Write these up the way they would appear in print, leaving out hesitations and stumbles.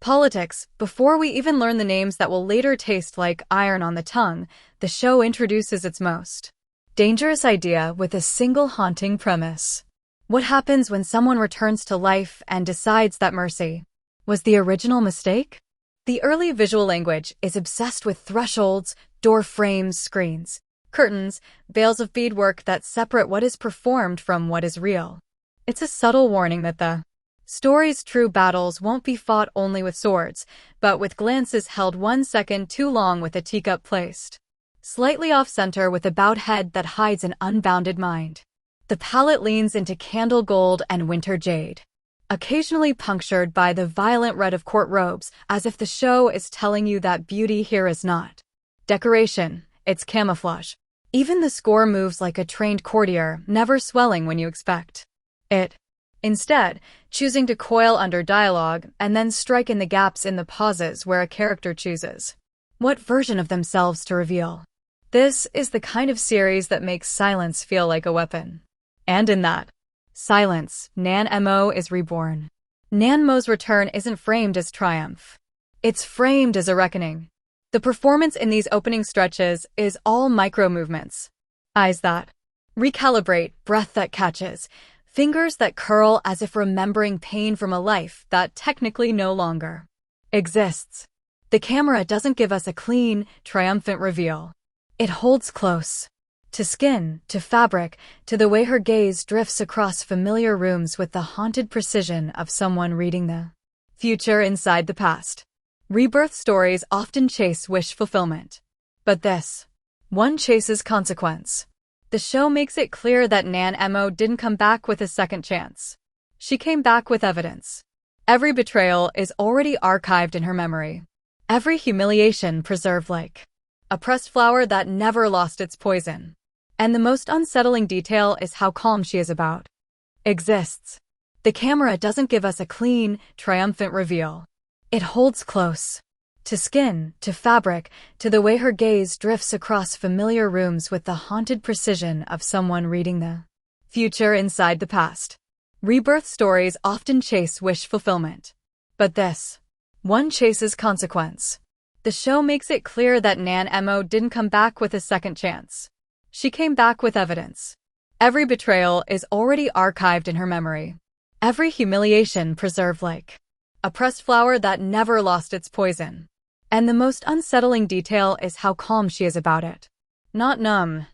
Politics. Before we even learn the names that will later taste like iron on the tongue, the show introduces its most dangerous idea with a single haunting premise. What happens when someone returns to life and decides that mercy was the original mistake? The early visual language is obsessed with thresholds, door frames, screens, curtains, veils of beadwork that separate what is performed from what is real. It's a subtle warning that the story's true battles won't be fought only with swords, but with glances held 1 second too long with a teacup placed slightly off-center with a bowed head that hides an unbounded mind. The palette leans into candle gold and winter jade, occasionally punctured by the violent red of court robes, as if the show is telling you that beauty here is not decoration, it's camouflage. Even the score moves like a trained courtier, never swelling when you expect it. Instead, choosing to coil under dialogue and then strike in the gaps in the pauses where a character chooses what version of themselves to reveal. This is the kind of series that makes silence feel like a weapon. And in that silence, Nan Mo is reborn. Nan Mo's return isn't framed as triumph. It's framed as a reckoning. The performance in these opening stretches is all micro-movements. Eyes that recalibrate, breath that catches, fingers that curl as if remembering pain from a life that technically no longer exists. The camera doesn't give us a clean, triumphant reveal. It holds close. To skin, to fabric, to the way her gaze drifts across familiar rooms with the haunted precision of someone reading the future inside the past. Rebirth stories often chase wish fulfillment. But this one chases consequence. The show makes it clear that Nan Mo didn't come back with a second chance. She came back with evidence. Every betrayal is already archived in her memory. Every humiliation preserved like a pressed flower that never lost its poison. And the most unsettling detail is how calm she is about exists. The camera doesn't give us a clean, triumphant reveal. It holds close. To skin, to fabric, to the way her gaze drifts across familiar rooms with the haunted precision of someone reading the future inside the past. Rebirth stories often chase wish fulfillment. But this one chases consequence. The show makes it clear that Nan Mo didn't come back with a second chance. She came back with evidence. Every betrayal is already archived in her memory. Every humiliation preserved like a pressed flower that never lost its poison. And the most unsettling detail is how calm she is about it. Not numb.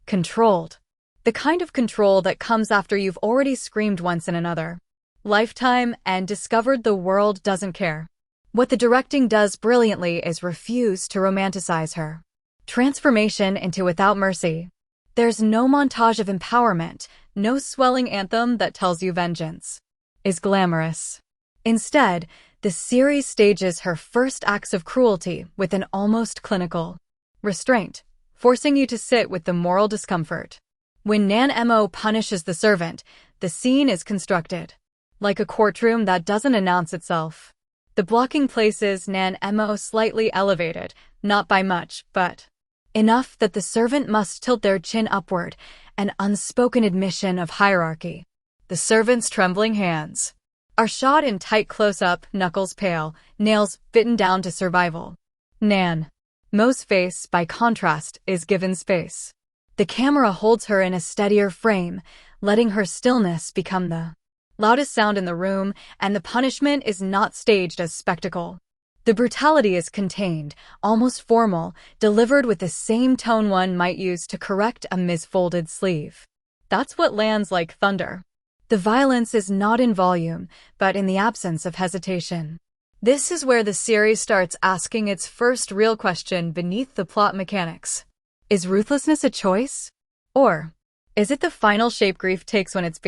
Controlled. The kind of control that comes after you've already screamed once in another lifetime and discovered the world doesn't care. What the directing does brilliantly is refuse to romanticize her transformation into Without Mercy. There's no montage of empowerment, no swelling anthem that tells you vengeance is glamorous. Instead, the series stages her first acts of cruelty with an almost clinical restraint, forcing you to sit with the moral discomfort. When Nan Mo punishes the servant, the scene is constructed like a courtroom that doesn't announce itself. The blocking places Nan Mo slightly elevated, not by much, but enough that the servant must tilt their chin upward, an unspoken admission of hierarchy. The servant's trembling hands are shot in tight close-up, knuckles pale, nails bitten down to survival. Nan Mo's face, by contrast, is given space. The camera holds her in a steadier frame, letting her stillness become the loudest sound in the room, and the punishment is not staged as spectacle. The brutality is contained, almost formal, delivered with the same tone one might use to correct a misfolded sleeve. That's what lands like thunder. The violence is not in volume, but in the absence of hesitation. This is where the series starts asking its first real question beneath the plot mechanics. Is ruthlessness a choice? Or is it the final shape grief takes when it's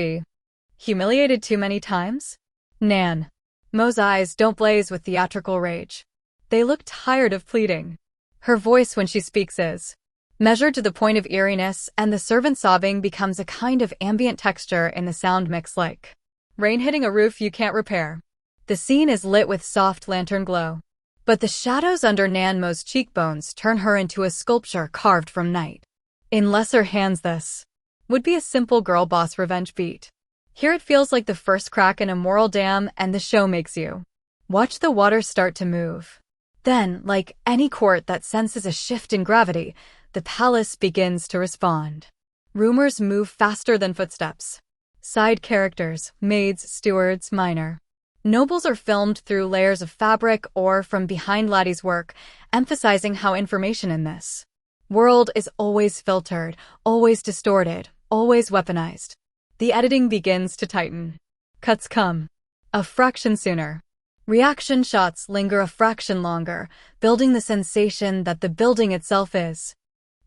humiliated too many times? Nan Mo's eyes don't blaze with theatrical rage. They look tired of pleading. Her voice when she speaks is measured to the point of eeriness, and the servant sobbing becomes a kind of ambient texture in the sound mix, like rain hitting a roof you can't repair. The scene is lit with soft lantern glow, but the shadows under Nan Mo's cheekbones turn her into a sculpture carved from night. In lesser hands, this would be a simple girl boss revenge beat. Here it feels like the first crack in a moral dam, and the show makes you Watch the water start to move. Then, like any court that senses a shift in gravity, the palace begins to respond. Rumors move faster than footsteps. Side characters, maids, stewards, minor. Nobles are filmed through layers of fabric or from behind Laddie's work, emphasizing how information in this world is always filtered, always distorted, always weaponized. The editing begins to tighten. Cuts come a fraction sooner. Reaction shots linger a fraction longer, building the sensation that the building itself is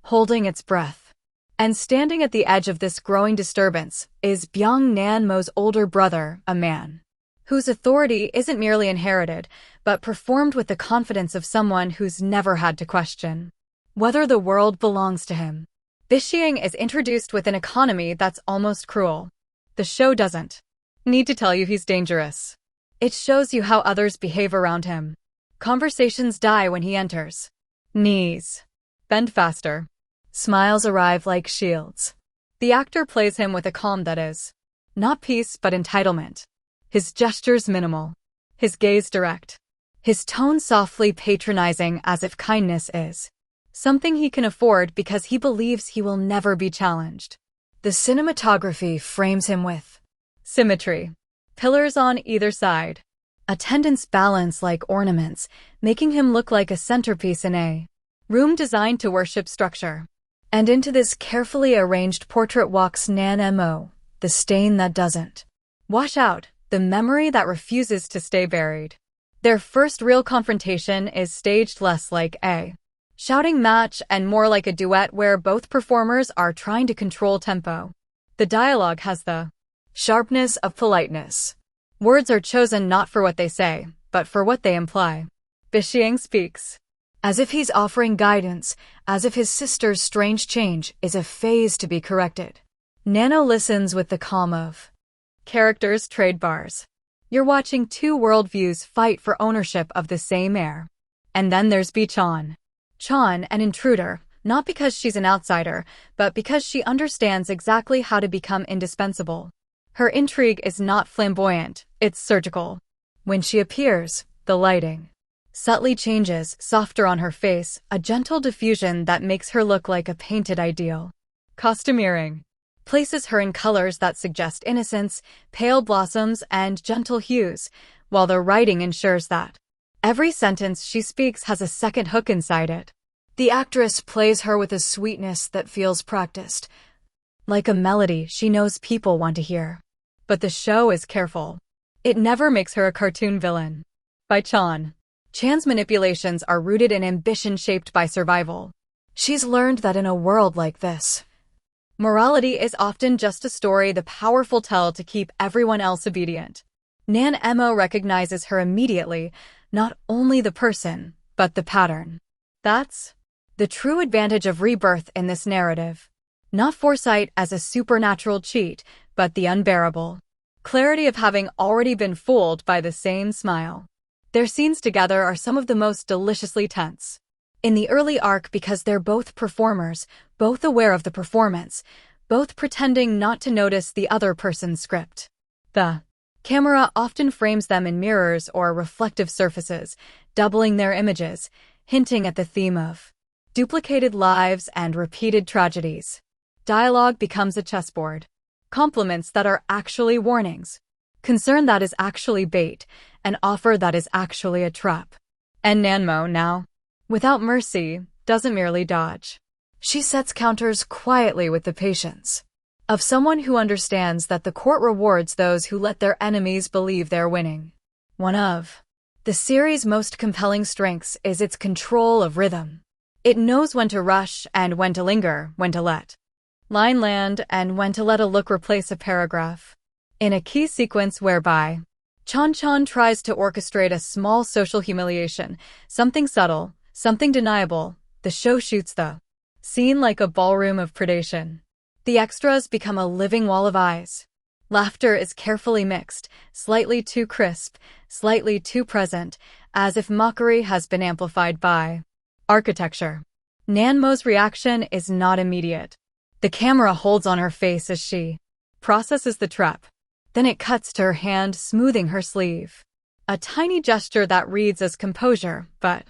holding its breath. And standing at the edge of this growing disturbance is Byung Nan Mo's older brother, a man whose authority isn't merely inherited, but performed with the confidence of someone who's never had to question whether the world belongs to him. Bishying is introduced with an economy that's almost cruel. The show doesn't need to tell you he's dangerous. It shows you how others behave around him. Conversations die when he enters. Knees bend faster. Smiles arrive like shields. The actor plays him with a calm that is not peace but entitlement. His gestures minimal. His gaze direct. His tone softly patronizing, as if kindness is something he can afford because he believes he will never be challenged. The cinematography frames him with symmetry. Pillars on either side. Attendants balance like ornaments, making him look like a centerpiece in a room designed to worship structure. And into this carefully arranged portrait walks Nan Mo, the stain that doesn't wash out, the memory that refuses to stay buried. Their first real confrontation is staged less like a shouting match and more like a duet where both performers are trying to control tempo. The dialogue has the sharpness of politeness. Words are chosen not for what they say, but for what they imply. Bishying speaks as if he's offering guidance, as if his sister's strange change is a phase to be corrected. Nano listens with the calm of characters trade bars. You're watching two worldviews fight for ownership of the same air. And then there's Chan. Chan, an intruder, not because she's an outsider, but because she understands exactly how to become indispensable. Her intrigue is not flamboyant, it's surgical. When she appears, the lighting subtly changes, softer on her face, a gentle diffusion that makes her look like a painted ideal. Costumeering places her in colors that suggest innocence, pale blossoms, and gentle hues, while the writing ensures that every sentence she speaks has a second hook inside it. The actress plays her with a sweetness that feels practiced, like a melody she knows people want to hear. But the show is careful. It never makes her a cartoon villain. By Chan's manipulations are rooted in ambition shaped by survival. She's learned that in a world like this, morality is often just a story the powerful tell to keep everyone else obedient. Nan Mo recognizes her immediately, not only the person, but the pattern. That's the true advantage of rebirth in this narrative. Not foresight as a supernatural cheat, but the unbearable clarity of having already been fooled by the same smile. Their scenes together are some of the most deliciously tense. In the early arc, because they're both performers, both aware of the performance, both pretending not to notice the other person's script. The camera often frames them in mirrors or reflective surfaces, doubling their images, hinting at the theme of duplicated lives and repeated tragedies. Dialogue becomes a chessboard. Compliments that are actually warnings. Concern that is actually bait. An offer that is actually a trap. And Nanmo, now, without mercy, doesn't merely dodge. She sets counters quietly with the patience of someone who understands that the court rewards those who let their enemies believe they're winning. One of the series' most compelling strengths is its control of rhythm. It knows when to rush and when to linger, when to let line land and when to let a look replace a paragraph. In a key sequence whereby Chan tries to orchestrate a small social humiliation, something subtle, something deniable, the show shoots the scene like a ballroom of predation. The extras become a living wall of eyes. Laughter is carefully mixed, slightly too crisp, slightly too present, as if mockery has been amplified by architecture. Nanmo's reaction is not immediate. The camera holds on her face as she processes the trap. Then it cuts to her hand smoothing her sleeve. a tiny gesture that reads as composure, but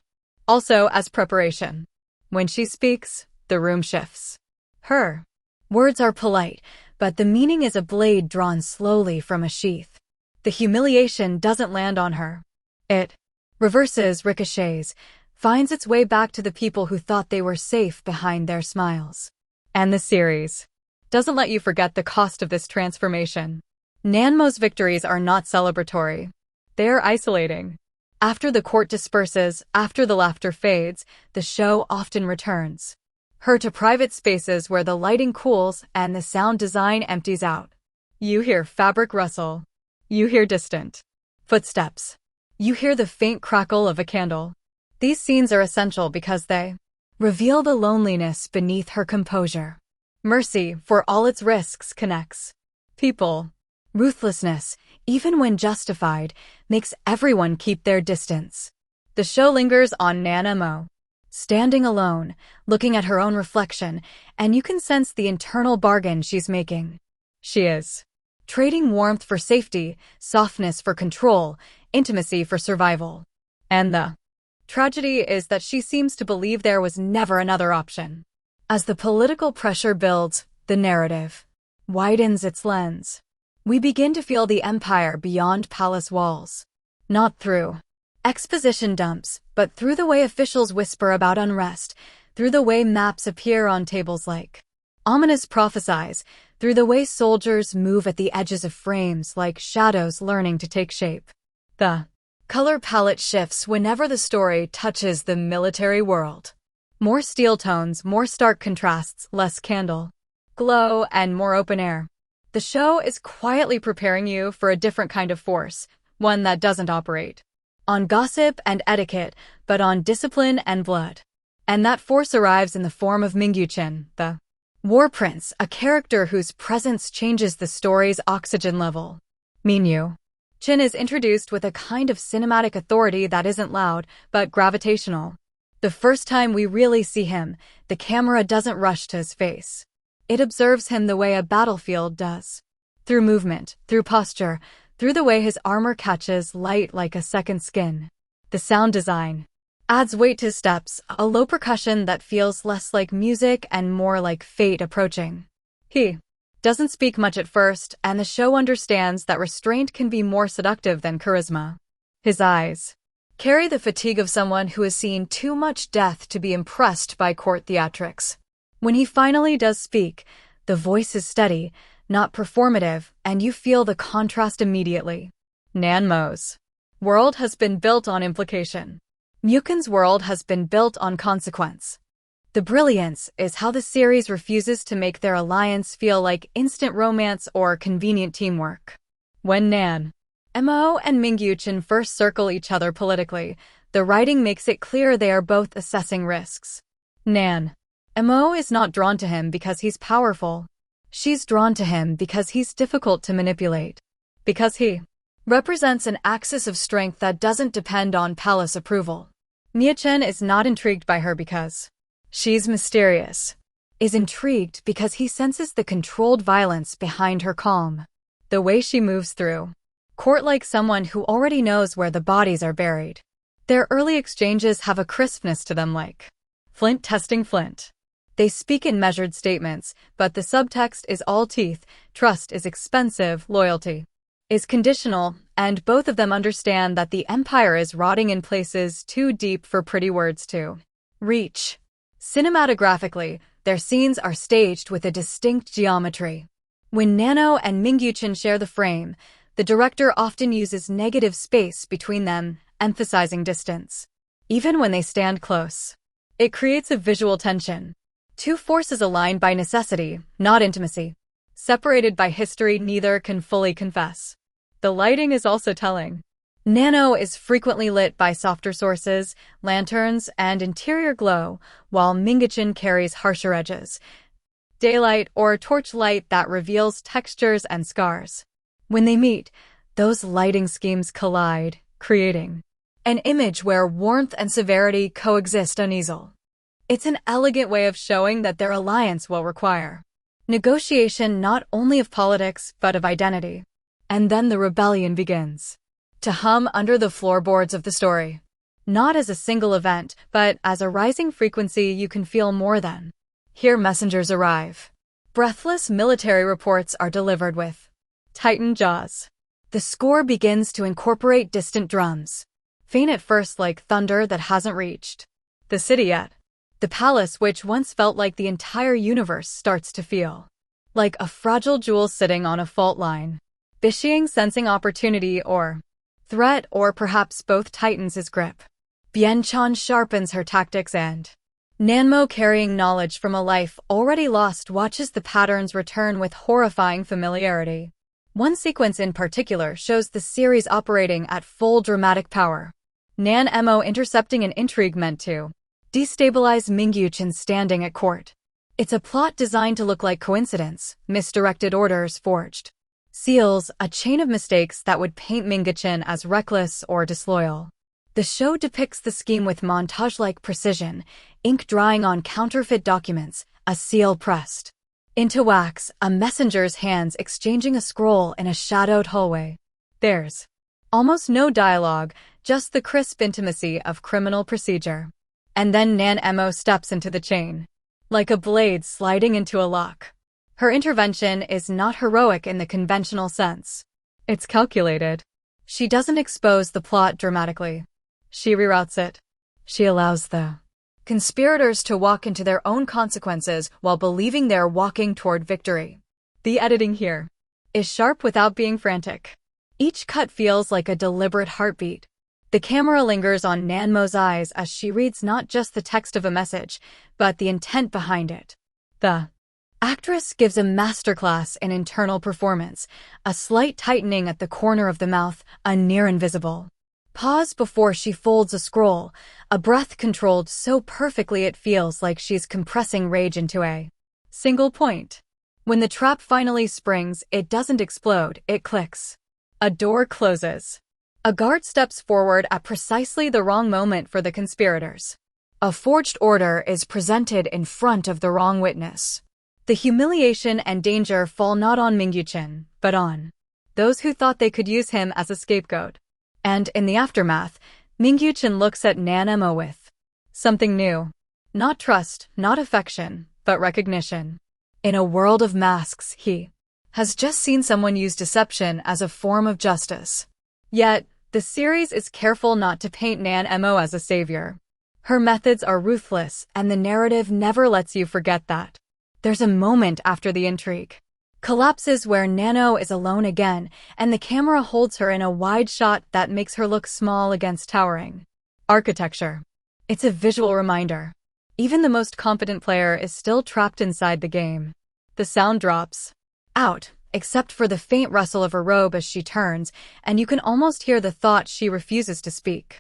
also as preparation. When she speaks, the room shifts. Her words are polite, but the meaning is a blade drawn slowly from a sheath. The humiliation doesn't land on her. It reverses, ricochets, finds its way back to the people who thought they were safe behind their smiles. And the series doesn't let you forget the cost of this transformation. Nanmo's victories are not celebratory. They are isolating. After the court disperses, after the laughter fades, the show often returns. Her to private spaces where the lighting cools and the sound design empties out. You hear fabric rustle. You hear distant footsteps. You hear the faint crackle of a candle. These scenes are essential because they reveal the loneliness beneath her composure. Mercy, for all its risks, connects people. Ruthlessness, even when justified, makes everyone keep their distance. The show lingers on Nuevo, standing alone, looking at her own reflection, and you can sense the internal bargain she's making. She is trading warmth for safety, softness for control, intimacy for survival. And the tragedy is that she seems to believe there was never another option. As the political pressure builds, the narrative widens its lens. We begin to feel the empire beyond palace walls. Not through exposition dumps, but through the way officials whisper about unrest, through the way maps appear on tables like ominous prophesies, through the way soldiers move at the edges of frames like shadows learning to take shape. The color palette shifts whenever the story touches the military world. More steel tones, more stark contrasts, less candle glow, and more open air. The show is quietly preparing you for a different kind of force, one that doesn't operate on gossip and etiquette, but on discipline and blood. And that force arrives in the form of Mingyuchin, the war prince, a character whose presence changes the story's oxygen level. Minyu-chin is introduced with a kind of cinematic authority that isn't loud, but gravitational. The first time we really see him, the camera doesn't rush to his face. It observes him the way a battlefield does. Through movement, through posture, through the way his armor catches light like a second skin. The sound design adds weight to his steps, a low percussion that feels less like music and more like fate approaching. He doesn't speak much at first, and the show understands that restraint can be more seductive than charisma. His eyes carry the fatigue of someone who has seen too much death to be impressed by court theatrics. When he finally does speak, the voice is steady, not performative, and you feel the contrast immediately. Nanmo's world has been built on implication. Myukin's world has been built on consequence. The brilliance is how the series refuses to make their alliance feel like instant romance or convenient teamwork. When Nanmo and Mingyuchin first circle each other politically, the writing makes it clear they are both assessing risks. Nanmo is not drawn to him because he's powerful. She's drawn to him because he's difficult to manipulate. Because he represents an axis of strength that doesn't depend on palace approval. Mingyuchin is not intrigued by her because she's mysterious. Is intrigued because he senses the controlled violence behind her calm. The way she moves through court like someone who already knows where the bodies are buried. Their early exchanges have a crispness to them like flint testing flint. They speak in measured statements, but the subtext is all teeth. Trust is expensive, loyalty is conditional, and both of them understand that the empire is rotting in places too deep for pretty words to reach. Cinematographically, their scenes are staged with a distinct geometry. When Nano and Mingyuchin share the frame, the director often uses negative space between them, emphasizing distance. Even when they stand close, it creates a visual tension. Two forces aligned by necessity, not intimacy. Separated by history, neither can fully confess. The lighting is also telling. Nano is frequently lit by softer sources, lanterns, and interior glow, while Mingyuchin carries harsher edges, daylight or torchlight that reveals textures and scars. When they meet, those lighting schemes collide, creating an image where warmth and severity coexist uneasily. It's an elegant way of showing that their alliance will require negotiation not only of politics, but of identity. And then the rebellion begins. to hum under the floorboards of the story. Not as a single event, but as a rising frequency you can feel more than. Here messengers arrive. Breathless military reports are delivered with tightened jaws. The score begins to incorporate distant drums, faint at first like thunder that hasn't reached the city yet. The palace, which once felt like the entire universe, starts to feel like a fragile jewel sitting on a fault line. Bishing, sensing opportunity or threat, or perhaps both, tightens his grip. Bianchan sharpens her tactics, and Nanmo, carrying knowledge from a life already lost, watches the patterns return with horrifying familiarity. One sequence in particular shows the series operating at full dramatic power. Nanmo intercepting an intrigue meant to destabilize Mingyuchen standing at court. It's a plot designed to look like coincidence, misdirected orders forged seals, a chain of mistakes that would paint Mingyuchen as reckless or disloyal. The show depicts the scheme with montage-like precision, ink drying on counterfeit documents, a seal pressed into wax, a messenger's hands exchanging a scroll in a shadowed hallway. There's almost no dialogue, just the crisp intimacy of criminal procedure. And then Nanmo steps into the chain, like a blade sliding into a lock. Her intervention is not heroic in the conventional sense. It's calculated. She doesn't expose the plot dramatically. She reroutes it. She allows the conspirators to walk into their own consequences while believing they're walking toward victory. The editing here is sharp without being frantic. Each cut feels like a deliberate heartbeat. The camera lingers on Nanmo's eyes as she reads not just the text of a message, but the intent behind it. The actress gives a masterclass in internal performance, a slight tightening at the corner of the mouth, a near-invisible pause before she folds a scroll, a breath controlled so perfectly it feels like she's compressing rage into a single point. When the trap finally springs, it doesn't explode, it clicks. A door closes. A guard steps forward at precisely the wrong moment for the conspirators. A forged order is presented in front of the wrong witness. The humiliation and danger fall not on Mingyuchen, but on those who thought they could use him as a scapegoat. And in the aftermath, Mingyuchen looks at Nanmo with something new. Not trust, not affection, but recognition. In a world of masks, he has just seen someone use deception as a form of justice. Yet, the series is careful not to paint Nanmo as a savior. Her methods are ruthless, and the narrative never lets you forget that. There's a moment after the intrigue collapses where Nanmo is alone again, and the camera holds her in a wide shot that makes her look small against towering architecture. It's a visual reminder. Even the most competent player is still trapped inside the game. The sound drops out, except for the faint rustle of her robe as she turns, and you can almost hear the thought she refuses to speak.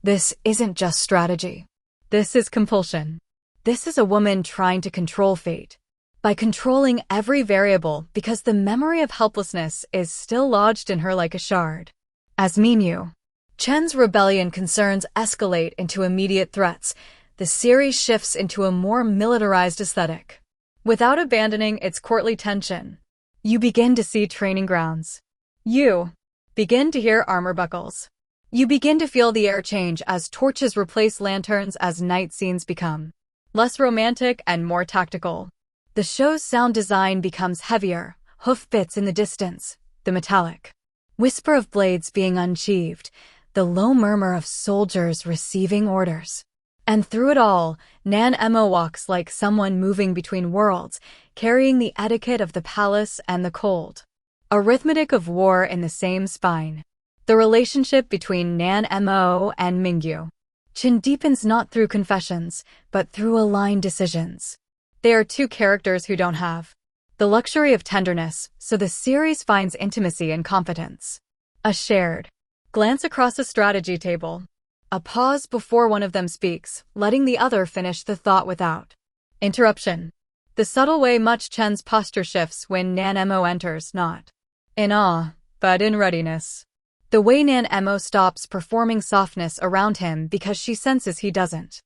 This isn't just strategy. This is compulsion. This is a woman trying to control fate. By controlling every variable, because the memory of helplessness is still lodged in her like a shard. As Minyu Chen's rebellion concerns escalate into immediate threats, the series shifts into a more militarized aesthetic. Without abandoning its courtly tension, you begin to see training grounds. You begin to hear armor buckles. You begin to feel the air change as torches replace lanterns, as night scenes become less romantic and more tactical. The show's sound design becomes heavier, hoofbeats in the distance, the metallic whisper of blades being unsheathed, the low murmur of soldiers receiving orders. And through it all, Nanmo walks like someone moving between worlds, carrying the etiquette of the palace and the cold arithmetic of war in the same spine. The relationship between Nanmo and Mingyu Chen deepens not through confessions, but through aligned decisions. They are two characters who don't have the luxury of tenderness, so the series finds intimacy in competence. A shared glance across a strategy table. A pause before one of them speaks, letting the other finish the thought without interruption. The subtle way much Chen's posture shifts when Nanmo enters, not in awe, but in readiness. The way Nanmo stops performing softness around him because she senses he doesn't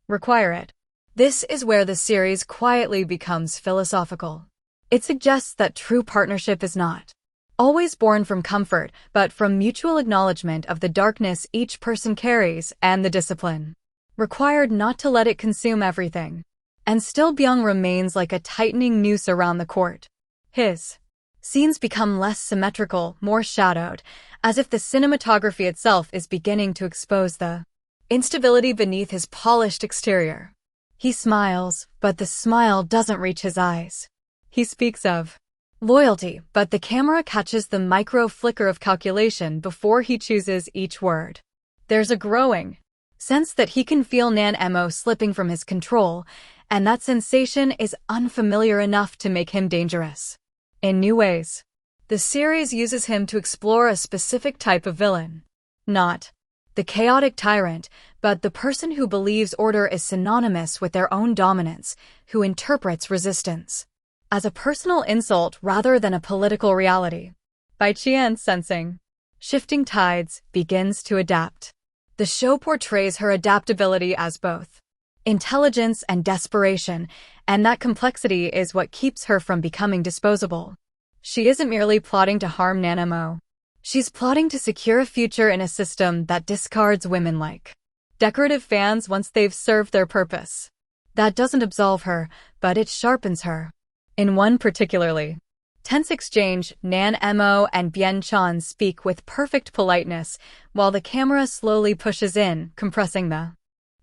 require it. This is where the series quietly becomes philosophical. It suggests that true partnership is not Always born from comfort, but from mutual acknowledgement of the darkness each person carries and the discipline required not to let it consume everything. And still Byung remains like a tightening noose around the court. His scenes become less symmetrical, more shadowed, as if the cinematography itself is beginning to expose the instability beneath his polished exterior. He smiles, but the smile doesn't reach his eyes. He speaks of loyalty, but the camera catches the micro flicker of calculation before he chooses each word. There's a growing sense that he can feel Nan Mo slipping from his control, and that sensation is unfamiliar enough to make him dangerous. In new ways, the series uses him to explore a specific type of villain. Not the chaotic tyrant, but the person who believes order is synonymous with their own dominance, who interprets resistance as a personal insult rather than a political reality. Bai Qian, sensing shifting tides, begins to adapt. The show portrays her adaptability as both intelligence and desperation, and that complexity is what keeps her from becoming disposable. She isn't merely plotting to harm Nan Mo. She's plotting to secure a future in a system that discards women like decorative fans once they've served their purpose. That doesn't absolve her, but it sharpens her. In one particularly tense exchange, Nan Mo and Bien Chan speak with perfect politeness, while the camera slowly pushes in, compressing the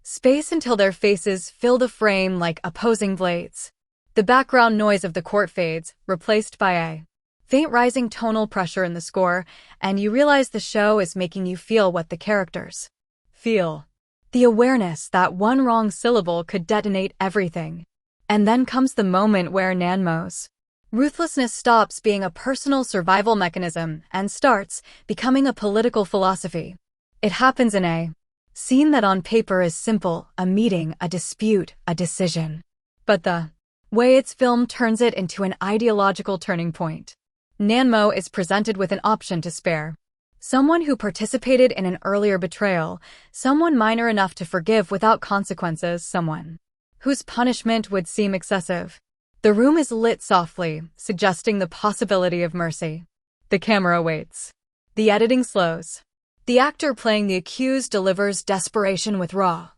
space until their faces fill the frame like opposing blades. The background noise of the court fades, replaced by a faint rising tonal pressure in the score, and you realize the show is making you feel what the characters feel. The awareness that one wrong syllable could detonate everything. And then comes the moment where Nan Mo's ruthlessness stops being a personal survival mechanism and starts becoming a political philosophy. It happens in a scene that on paper is simple, a meeting, a dispute, a decision. But the way it's filmed turns it into an ideological turning point. Nan Mo is presented with an option to spare. Someone who participated in an earlier betrayal, someone minor enough to forgive without consequences, someone whose punishment would seem excessive. The room is lit softly, suggesting the possibility of mercy. The camera waits. The editing slows. The actor playing the accused delivers desperation with raw,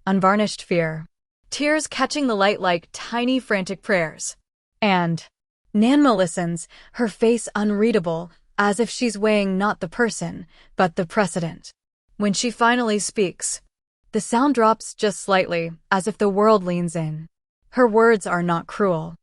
unvarnished fear. Tears catching the light like tiny frantic prayers. And Nan Mo listens, her face unreadable, as if she's weighing not the person, but the precedent. When she finally speaks, the sound drops just slightly, as if the world leans in. Her words are not cruel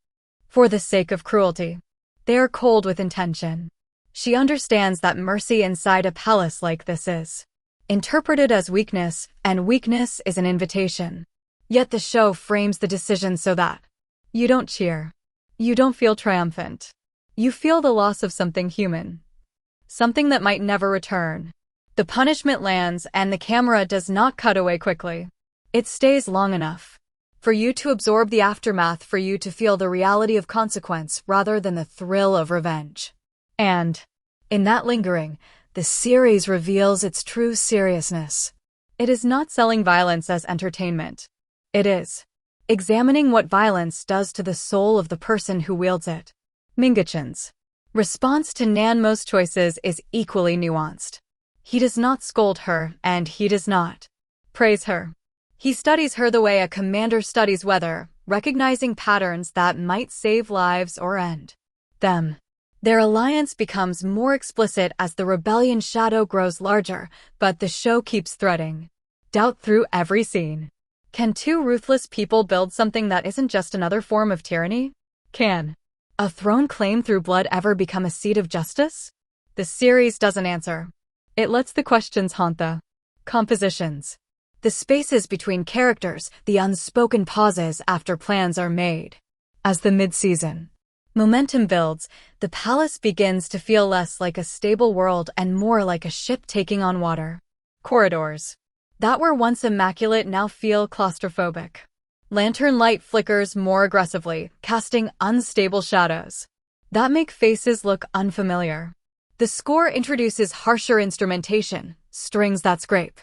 for the sake of cruelty. They are cold with intention. She understands that mercy inside a palace like this is interpreted as weakness, and weakness is an invitation. Yet the show frames the decision so that you don't cheer. You don't feel triumphant. You feel the loss of something human. Something that might never return. The punishment lands and the camera does not cut away quickly. It stays long enough for you to absorb the aftermath, for you to feel the reality of consequence rather than the thrill of revenge. And in that lingering, the series reveals its true seriousness. It is not selling violence as entertainment. It is examining what violence does to the soul of the person who wields it. Mingachan's response to Nan Mo's choices is equally nuanced. He does not scold her, and he does not praise her. He studies her the way a commander studies weather, recognizing patterns that might save lives or end them. Their alliance becomes more explicit as the rebellion shadow grows larger, but the show keeps threading doubt through every scene. Can two ruthless people build something that isn't just another form of tyranny? Can a throne claimed through blood ever become a seat of justice? The series doesn't answer. It lets the questions haunt the compositions, the spaces between characters, the unspoken pauses after plans are made. As the mid-season momentum builds, the palace begins to feel less like a stable world and more like a ship taking on water. Corridors that were once immaculate now feel claustrophobic. Lantern light flickers more aggressively, casting unstable shadows that make faces look unfamiliar. The score introduces harsher instrumentation, strings that scrape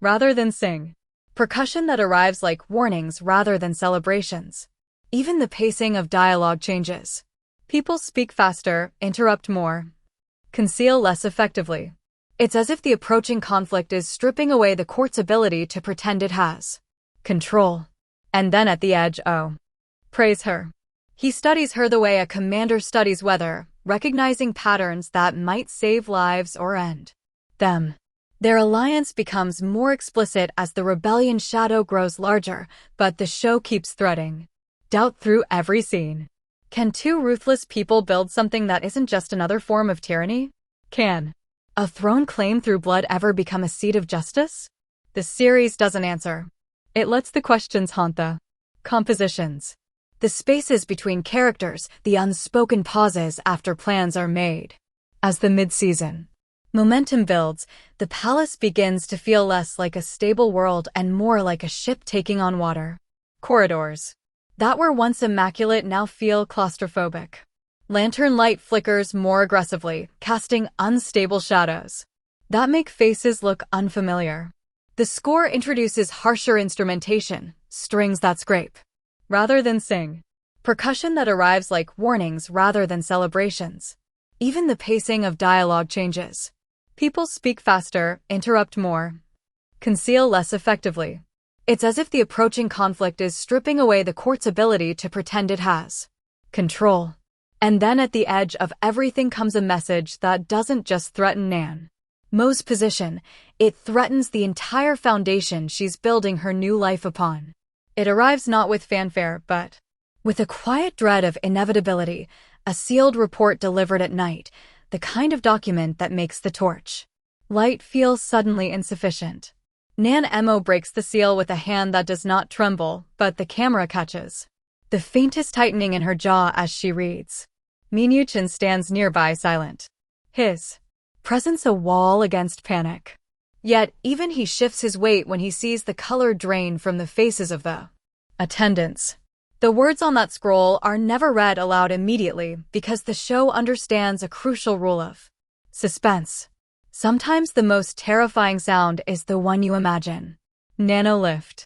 rather than sing, percussion that arrives like warnings rather than celebrations. Even the pacing of dialogue changes. People speak faster, interrupt more, conceal less effectively. It's as if the approaching conflict is stripping away the court's ability to pretend it has control. And then at the edge, praise her. He studies her the way a commander studies weather, recognizing patterns that might save lives or end them. Their alliance becomes more explicit as the rebellion shadow grows larger, but the show keeps threading doubt through every scene. Can two ruthless people build something that isn't just another form of tyranny? Can a throne claimed through blood ever become a seat of justice? The series doesn't answer. It lets the questions haunt the compositions, the spaces between characters, the unspoken pauses after plans are made. As the mid-season momentum builds, the palace begins to feel less like a stable world and more like a ship taking on water. Corridors that were once immaculate now feel claustrophobic. Lantern light flickers more aggressively, casting unstable shadows that make faces look unfamiliar. The score introduces harsher instrumentation, strings that scrape rather than sing, percussion that arrives like warnings rather than celebrations. Even the pacing of dialogue changes. People speak faster, interrupt more, conceal less effectively. It's as if the approaching conflict is stripping away the court's ability to pretend it has control. And then at the edge of everything comes a message that doesn't just threaten Nan Mo's position, it threatens the entire foundation she's building her new life upon. It arrives not with fanfare, but with a quiet dread of inevitability, a sealed report delivered at night, the kind of document that makes the torch light feel suddenly insufficient. Nan Mo breaks the seal with a hand that does not tremble, but the camera catches the faintest tightening in her jaw as she reads. Minuchin stands nearby, silent. His presence a wall against panic. Yet, even he shifts his weight when he sees the color drain from the faces of the attendants. The words on that scroll are never read aloud immediately because the show understands a crucial rule of suspense. Sometimes the most terrifying sound is the one you imagine. Nano lift.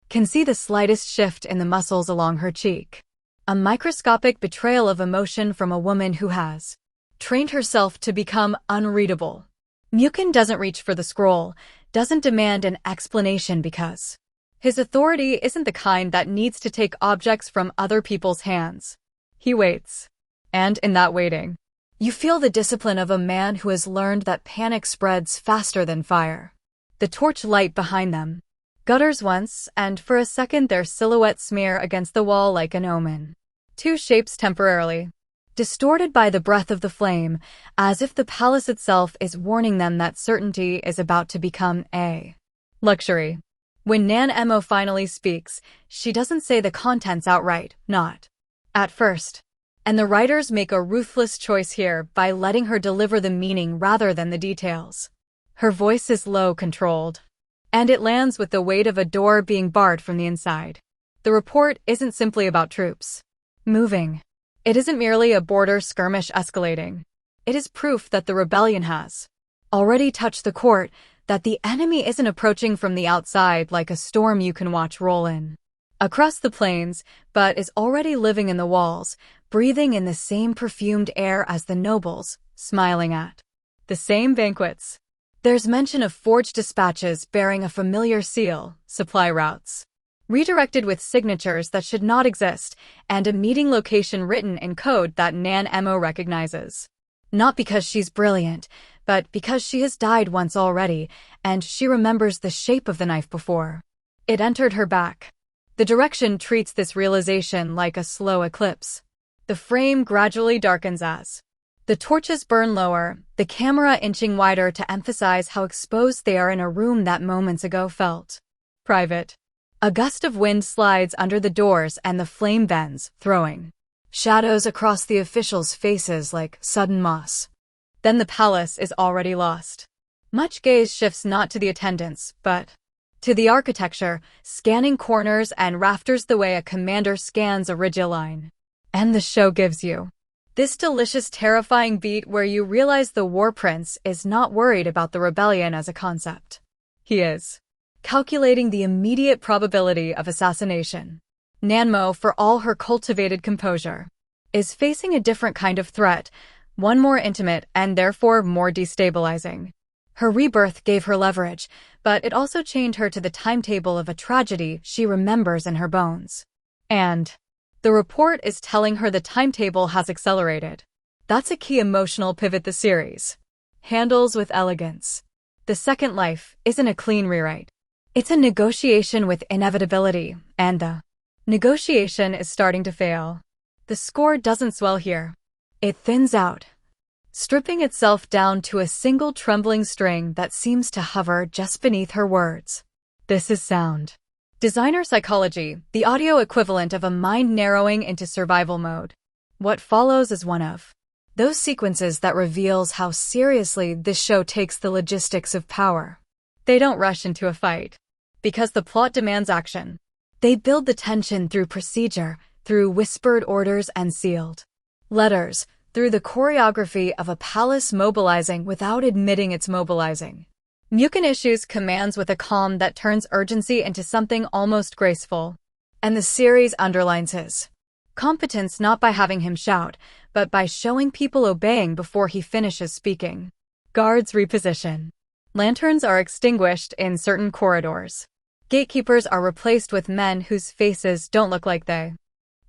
Can see the slightest shift in the muscles along her cheek. A microscopic betrayal of emotion from a woman who has trained herself to become unreadable. Mukin doesn't reach for the scroll, doesn't demand an explanation because his authority isn't the kind that needs to take objects from other people's hands. He waits. And in that waiting, you feel the discipline of a man who has learned that panic spreads faster than fire. The torch light behind them gutters once, and for a second their silhouettes smear against the wall like an omen. Two shapes temporarily distorted by the breath of the flame, as if the palace itself is warning them that certainty is about to become a luxury. When Nan Mo finally speaks, she doesn't say the contents outright, not at first. And the writers make a ruthless choice here by letting her deliver the meaning rather than the details. Her voice is low, controlled, and it lands with the weight of a door being barred from the inside. The report isn't simply about troops moving. It isn't merely a border skirmish escalating. It is proof that the rebellion has already touched the court, that the enemy isn't approaching from the outside like a storm you can watch roll in across the plains, but is already living in the walls, breathing in the same perfumed air as the nobles, smiling at the same banquets. There's mention of forged dispatches bearing a familiar seal, supply routes redirected with signatures that should not exist, and a meeting location written in code that Nan Mo recognizes. Not because she's brilliant, but because she has died once already, and she remembers the shape of the knife before it entered her back. The direction treats this realization like a slow eclipse. The frame gradually darkens as the torches burn lower, the camera inching wider to emphasize how exposed they are in a room that moments ago felt private. A gust of wind slides under the doors and the flame bends, throwing shadows across the officials' faces like sudden moss. Then the palace is already lost. Much gaze shifts not to the attendants, but to the architecture, scanning corners and rafters the way a commander scans a ridge line. And the show gives you this delicious, terrifying beat where you realize the war prince is not worried about the rebellion as a concept. He is calculating the immediate probability of assassination. Nan Mo, for all her cultivated composure, is facing a different kind of threat, One more intimate and therefore more destabilizing. Her rebirth gave her leverage, but it also chained her to the timetable of a tragedy she remembers in her bones. And the report is telling her the timetable has accelerated. That's a key emotional pivot the series handles with elegance. The second life isn't a clean rewrite. It's a negotiation with inevitability, and the negotiation is starting to fail. The score doesn't swell here. It thins out, stripping itself down to a single trembling string that seems to hover just beneath her words. This is sound designer psychology, the audio equivalent of a mind narrowing into survival mode. What follows is one of those sequences that reveals how seriously this show takes the logistics of power. They don't rush into a fight because the plot demands action. They build the tension through procedure, through whispered orders and sealed letters, through the choreography of a palace mobilizing without admitting it's mobilizing. Mukin issues commands with a calm that turns urgency into something almost graceful. And the series underlines his competence not by having him shout, but by showing people obeying before he finishes speaking. Guards reposition. Lanterns are extinguished in certain corridors. Gatekeepers are replaced with men whose faces don't look like they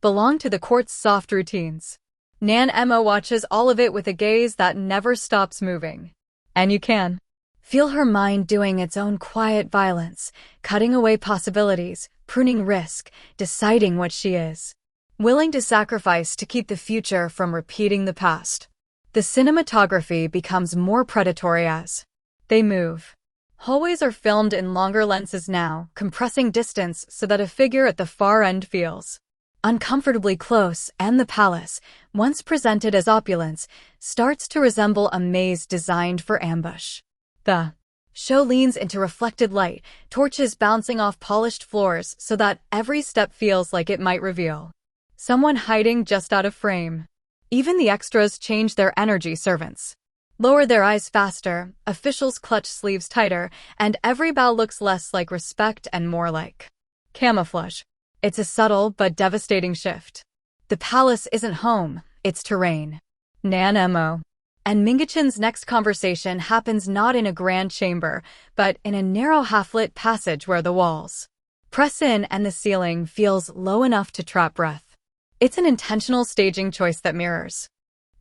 belong to the court's soft routines. Nan Emma watches all of it with a gaze that never stops moving. And you can feel her mind doing its own quiet violence, cutting away possibilities, pruning risk, deciding what she is willing to sacrifice to keep the future from repeating the past. The cinematography becomes more predatory as they move. Hallways are filmed in longer lenses now, compressing distance so that a figure at the far end feels uncomfortably close, and the palace, once presented as opulence, starts to resemble a maze designed for ambush. The show leans into reflected light, torches bouncing off polished floors so that every step feels like it might reveal someone hiding just out of frame. Even the extras change their energy. Servants lower their eyes faster, officials clutch sleeves tighter, and every bow looks less like respect and more like camouflage. It's a subtle but devastating shift. The palace isn't home, it's terrain. Nan Mo and Mingichen's next conversation happens not in a grand chamber, but in a narrow half-lit passage where the walls press in and the ceiling feels low enough to trap breath. It's an intentional staging choice that mirrors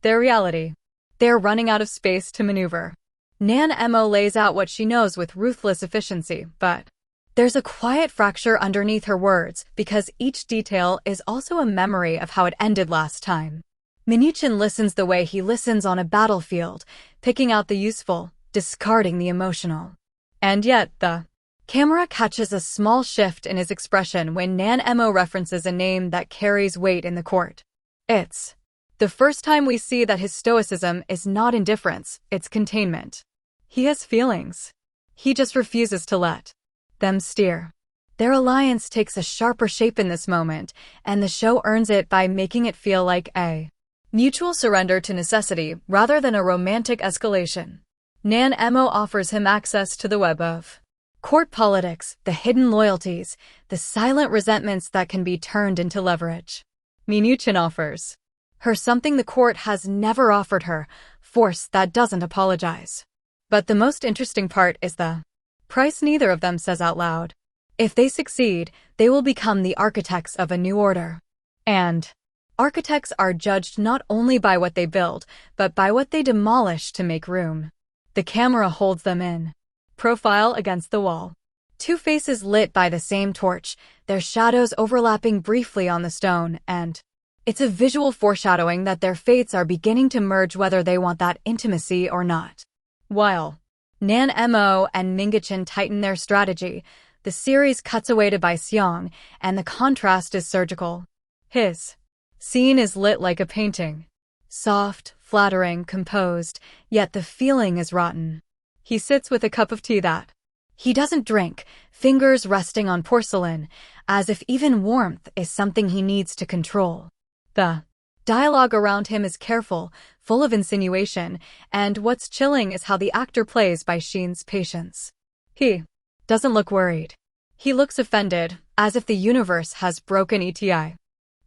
their reality. They're running out of space to maneuver. Nan Mo lays out what she knows with ruthless efficiency, but there's a quiet fracture underneath her words because each detail is also a memory of how it ended last time. Mingchen listens the way he listens on a battlefield, picking out the useful, discarding the emotional. And yet, the camera catches a small shift in his expression when Nan Mo references a name that carries weight in the court. It's the first time we see that his stoicism is not indifference, it's containment. He has feelings. He just refuses to let them steer. Their alliance takes a sharper shape in this moment, and the show earns it by making it feel like a mutual surrender to necessity rather than a romantic escalation. Nan Mo offers him access to the web of court politics, the hidden loyalties, the silent resentments that can be turned into leverage. Mingchen offers her something the court has never offered her, force that doesn't apologize. But the most interesting part is the price neither of them says out loud. If they succeed, they will become the architects of a new order. And architects are judged not only by what they build, but by what they demolish to make room. The camera holds them in profile against the wall. Two faces lit by the same torch, their shadows overlapping briefly on the stone, and it's a visual foreshadowing that their fates are beginning to merge whether they want that intimacy or not. While Nan Mo and Mingchen tighten their strategy, the series cuts away to Bai Xiong, and the contrast is surgical. His scene is lit like a painting. Soft, flattering, composed, yet the feeling is rotten. He sits with a cup of tea that he doesn't drink, fingers resting on porcelain, as if even warmth is something he needs to control. The dialogue around him is careful, full of insinuation, and what's chilling is how the actor plays Bai Xiong's patience. He doesn't look worried. He looks offended, as if the universe has broken ETI.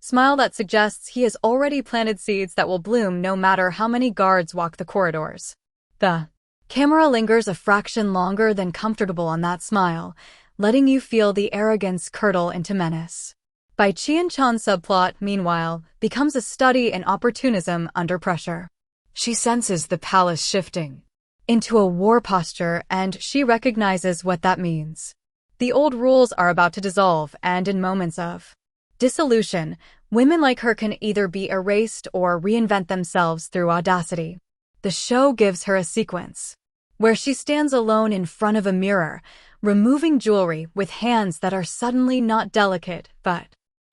Smile that suggests he has already planted seeds that will bloom no matter how many guards walk the corridors. The camera lingers a fraction longer than comfortable on that smile, letting you feel the arrogance curdle into menace. Bai Qianchan's subplot, meanwhile, becomes a study in opportunism under pressure. She senses the palace shifting into a war posture, and she recognizes what that means. The old rules are about to dissolve, and in moments of dissolution, women like her can either be erased or reinvent themselves through audacity. The show gives her a sequence where she stands alone in front of a mirror, removing jewelry with hands that are suddenly not delicate, but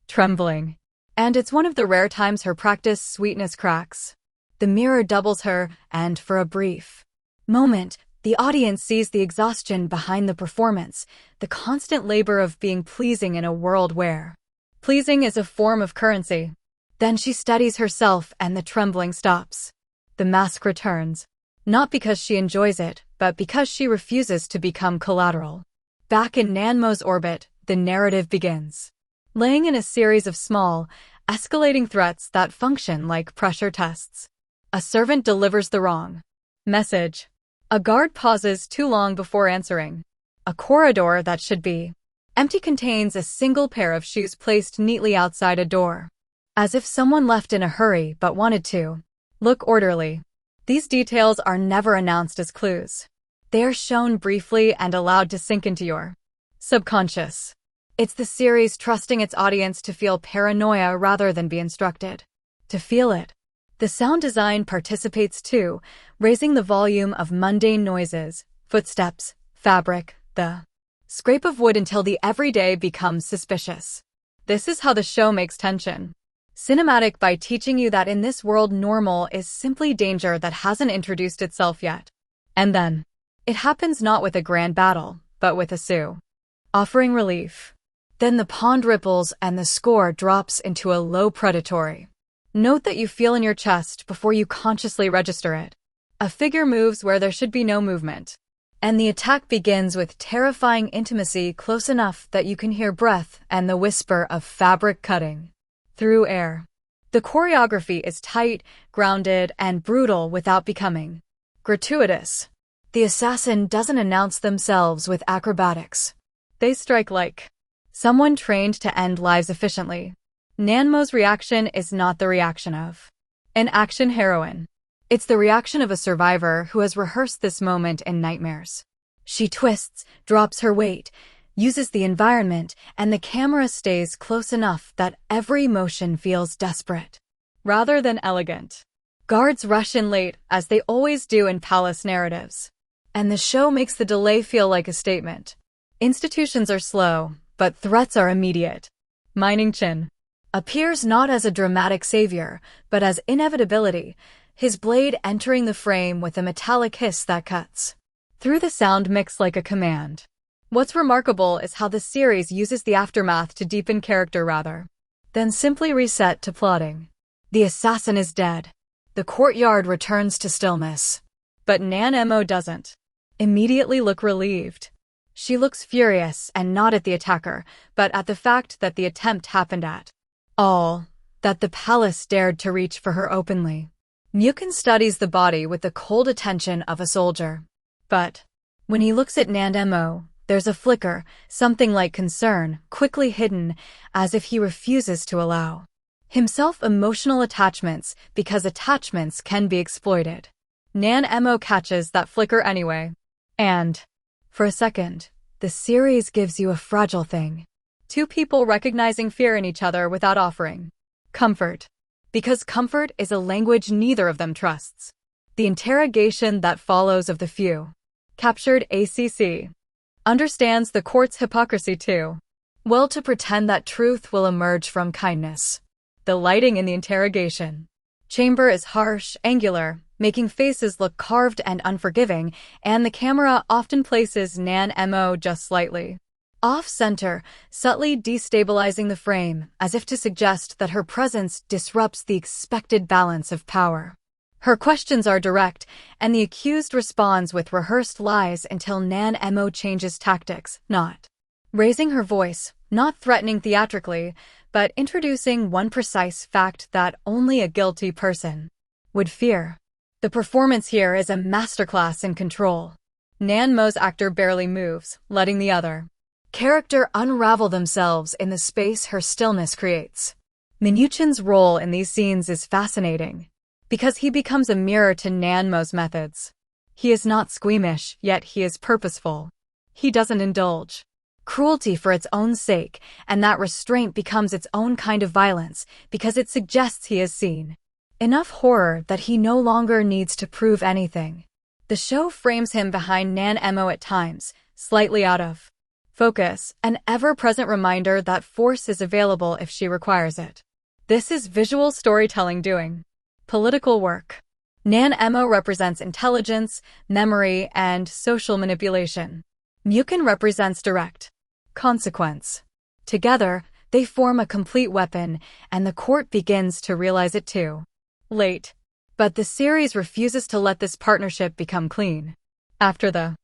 trembling. And it's one of the rare times her practiced sweetness cracks. The mirror doubles her, and for a brief moment, the audience sees the exhaustion behind the performance, the constant labor of being pleasing in a world where pleasing is a form of currency. Then she steadies herself and the trembling stops. The mask returns, not because she enjoys it, but because she refuses to become collateral. Back in Nanmo's orbit, the narrative begins, laying in a series of small, escalating threats that function like pressure tests. A servant delivers the wrong message. A guard pauses too long before answering. A corridor that should be empty contains a single pair of shoes placed neatly outside a door, as if someone left in a hurry but wanted to look orderly. These details are never announced as clues. They are shown briefly and allowed to sink into your subconscious. It's the series trusting its audience to feel paranoia rather than be instructed to feel it. The sound design participates too, raising the volume of mundane noises, footsteps, fabric, the scrape of wood until the everyday becomes suspicious. This is how the show makes tension cinematic, by teaching you that in this world normal is simply danger that hasn't introduced itself yet. And then it happens not with a grand battle, but with a sue offering relief. Then the pond ripples and the score drops into a low predatory note that you feel in your chest before you consciously register it. A figure moves where there should be no movement. And the attack begins with terrifying intimacy close enough that you can hear breath and the whisper of fabric cutting through air. The choreography is tight, grounded, and brutal without becoming gratuitous. The assassin doesn't announce themselves with acrobatics. They strike like someone trained to end lives efficiently. Nanmo's reaction is not the reaction of an action heroine. It's the reaction of a survivor who has rehearsed this moment in nightmares. She twists, drops her weight, uses the environment, and the camera stays close enough that every motion feels desperate rather than elegant. Guards rush in late, as they always do in palace narratives. And the show makes the delay feel like a statement. Institutions are slow, but threats are immediate. Mining Chin appears not as a dramatic savior, but as inevitability, his blade entering the frame with a metallic hiss that cuts through the sound mix like a command. What's remarkable is how the series uses the aftermath to deepen character rather than simply reset to plotting. The assassin is dead. The courtyard returns to stillness. But Nanmo doesn't immediately look relieved. She looks furious, and not at the attacker, but at the fact that the attempt happened at all, that the palace dared to reach for her openly. Mukun studies the body with the cold attention of a soldier. But when he looks at Nanmo, there's a flicker, something like concern, quickly hidden, as if he refuses to allow himself emotional attachments, because attachments can be exploited. Nanmo catches that flicker anyway. And for a second, the series gives you a fragile thing. Two people recognizing fear in each other without offering comfort. Because comfort is a language neither of them trusts. The interrogation that follows of the few captured ACC understands the court's hypocrisy too well to pretend that truth will emerge from kindness. The lighting in the interrogation chamber is harsh, angular, making faces look carved and unforgiving, and the camera often places Nanmo just slightly off-center, subtly destabilizing the frame, as if to suggest that her presence disrupts the expected balance of power. Her questions are direct, and the accused responds with rehearsed lies until Nanmo changes tactics, not raising her voice, not threatening theatrically, but introducing one precise fact that only a guilty person would fear. The performance here is a masterclass in control. Nanmo's actor barely moves, letting the other character unravel themselves in the space her stillness creates. Minuchin's role in these scenes is fascinating, because he becomes a mirror to Nanmo's methods. He is not squeamish, yet he is purposeful. He doesn't indulge cruelty for its own sake, and that restraint becomes its own kind of violence because it suggests he has seen enough horror that he no longer needs to prove anything. The show frames him behind Nanmo at times, slightly out of focus, an ever-present reminder that force is available if she requires it. This is visual storytelling doing political work. Nanmo represents intelligence, memory, and social manipulation. Mukin represents direct consequence. Together, they form a complete weapon, and the court begins to realize it too late. But the series refuses to let this partnership become clean. After the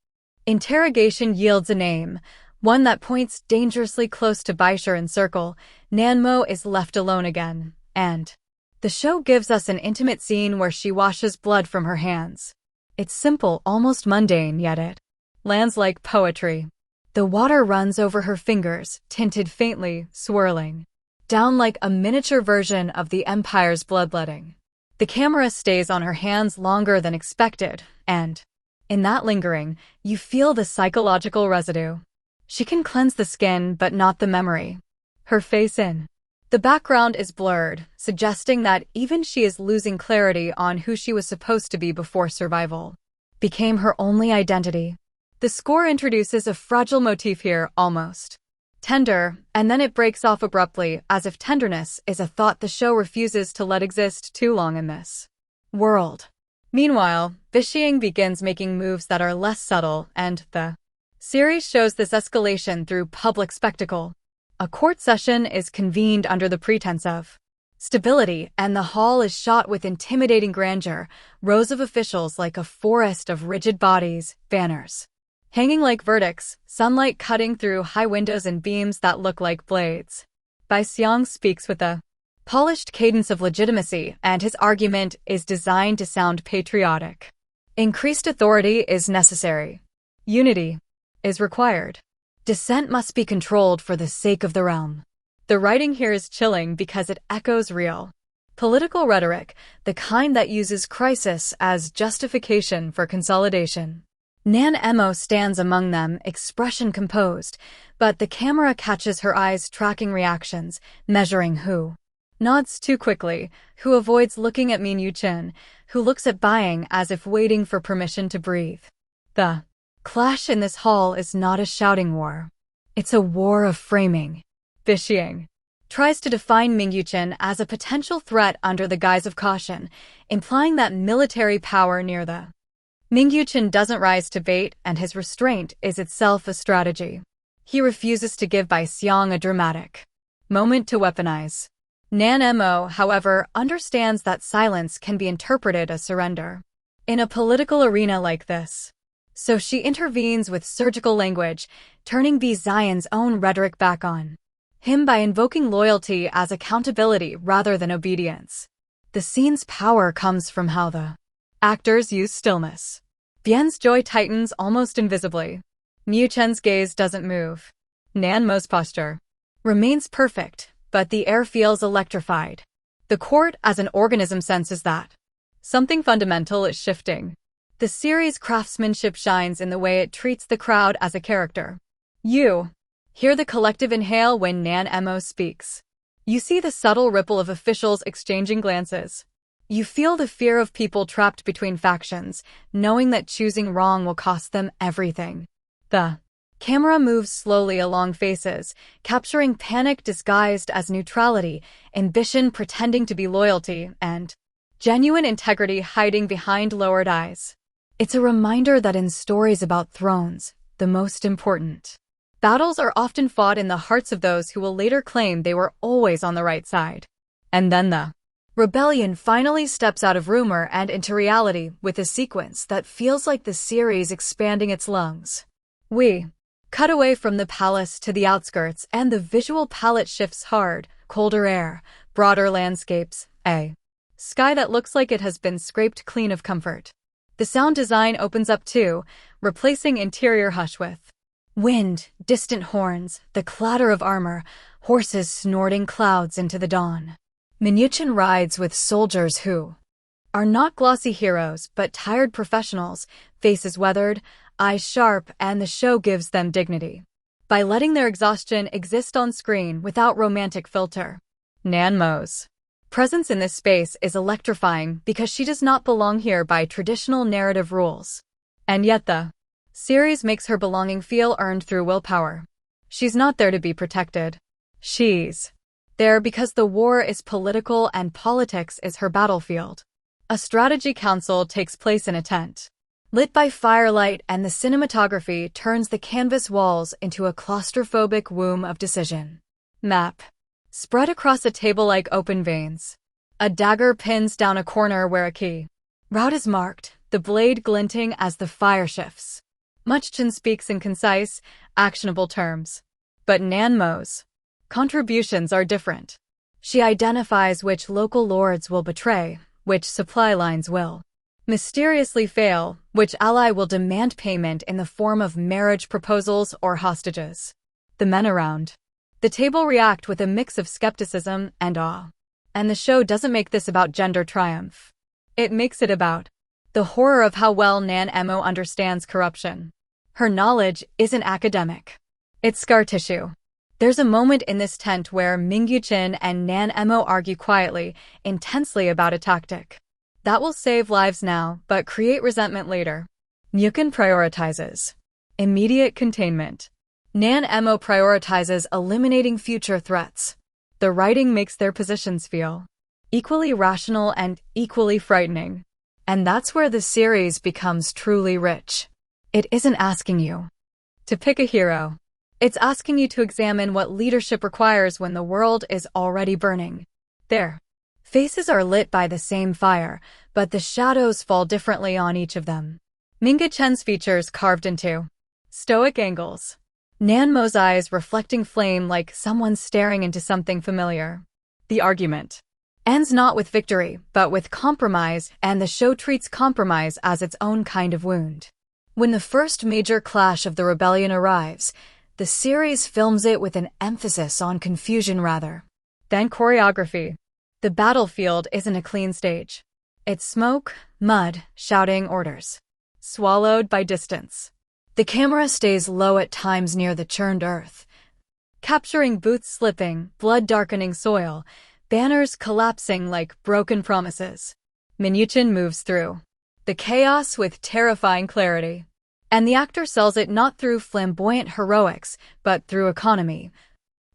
interrogation yields a name, one that points dangerously close to Baisharan's circle, Nanmo is left alone again, and the show gives us an intimate scene where she washes blood from her hands. It's simple, almost mundane, yet it lands like poetry. The water runs over her fingers, tinted faintly, swirling down like a miniature version of the Empire's bloodletting. The camera stays on her hands longer than expected, and in that lingering, you feel the psychological residue. She can cleanse the skin, but not the memory. Her face in the background is blurred, suggesting that even she is losing clarity on who she was supposed to be before survival became her only identity. The score introduces a fragile motif here, almost tender, and then it breaks off abruptly, as if tenderness is a thought the show refuses to let exist too long in this world. Meanwhile, Bishing begins making moves that are less subtle, and the series shows this escalation through public spectacle. A court session is convened under the pretense of stability, and the hall is shot with intimidating grandeur, rows of officials like a forest of rigid bodies, banners hanging like verdicts, sunlight cutting through high windows and beams that look like blades. Bai Xiang speaks with a polished cadence of legitimacy, and his argument is designed to sound patriotic. Increased authority is necessary. Unity is required. Dissent must be controlled for the sake of the realm. The writing here is chilling because it echoes real political rhetoric, the kind that uses crisis as justification for consolidation. Nanmo stands among them, expression composed, but the camera catches her eyes tracking reactions, measuring who nods too quickly, who avoids looking at Minuchin, who looks at Buying as if waiting for permission to breathe. The clash in this hall is not a shouting war. It's a war of framing. Bishing tries to define Minuchin as a potential threat under the guise of caution, implying that military power near the Minuchin doesn't rise to bait, and his restraint is itself a strategy. He refuses to give Bai Xiang a dramatic moment to weaponize. Nanmo, however, understands that silence can be interpreted as surrender in a political arena like this. So she intervenes with surgical language, turning Bi Zion's own rhetoric back on him by invoking loyalty as accountability rather than obedience. The scene's power comes from how the actors use stillness. Bien's joy tightens almost invisibly. Muchen's gaze doesn't move. Nanmo's posture remains perfect, but the air feels electrified. The court as an organism senses that something fundamental is shifting. The series' craftsmanship shines in the way it treats the crowd as a character. You hear the collective inhale when Nanmo speaks. You see the subtle ripple of officials exchanging glances. You feel the fear of people trapped between factions, knowing that choosing wrong will cost them everything. The camera moves slowly along faces, capturing panic disguised as neutrality, ambition pretending to be loyalty, and genuine integrity hiding behind lowered eyes. It's a reminder that in stories about thrones, the most important battles are often fought in the hearts of those who will later claim they were always on the right side. And then the rebellion finally steps out of rumor and into reality with a sequence that feels like the series expanding its lungs. We cut away from the palace to the outskirts, and the visual palette shifts hard, colder air, broader landscapes, a sky that looks like it has been scraped clean of comfort. The sound design opens up too, replacing interior hush with wind, distant horns, the clatter of armor, horses snorting clouds into the dawn. Minuchin rides with soldiers who are not glossy heroes but tired professionals, faces weathered, eyes sharp, and the show gives them dignity by letting their exhaustion exist on screen without romantic filter. Nan Mo's presence in this space is electrifying because she does not belong here by traditional narrative rules. And yet the series makes her belonging feel earned through willpower. She's not there to be protected. She's there because the war is political and politics is her battlefield. A strategy council takes place in a tent, lit by firelight, and the cinematography turns the canvas walls into a claustrophobic womb of decision. Map spread across a table like open veins. A dagger pins down a corner where a key route is marked, the blade glinting as the fire shifts. Muchchin speaks in concise, actionable terms. But Nan Mo's contributions are different. She identifies which local lords will betray, which supply lines will mysteriously fail, which ally will demand payment in the form of marriage proposals or hostages. The men around the table react with a mix of skepticism and awe. And the show doesn't make this about gender triumph. It makes it about the horror of how well Nan Mo understands corruption. Her knowledge isn't academic. It's scar tissue. There's a moment in this tent where Mingyuchin and Nan Mo argue quietly, intensely about a tactic that will save lives now but create resentment later. Myukin prioritizes immediate containment. Nan Mo prioritizes eliminating future threats. The writing makes their positions feel equally rational and equally frightening. And that's where the series becomes truly rich. It isn't asking you to pick a hero. It's asking you to examine what leadership requires when the world is already burning. Their faces are lit by the same fire, but the shadows fall differently on each of them. Minga Chen's features carved into stoic angles. Nan Mo's eyes reflecting flame like someone staring into something familiar. The argument ends not with victory, but with compromise, and the show treats compromise as its own kind of wound. When the first major clash of the rebellion arrives, the series films it with an emphasis on confusion rather than choreography. The battlefield isn't a clean stage. It's smoke, mud, shouting orders, swallowed by distance. The camera stays low at times near the churned earth, capturing boots slipping, blood-darkening soil, banners collapsing like broken promises. Minuchin moves through the chaos with terrifying clarity. And the actor sells it not through flamboyant heroics, but through economy.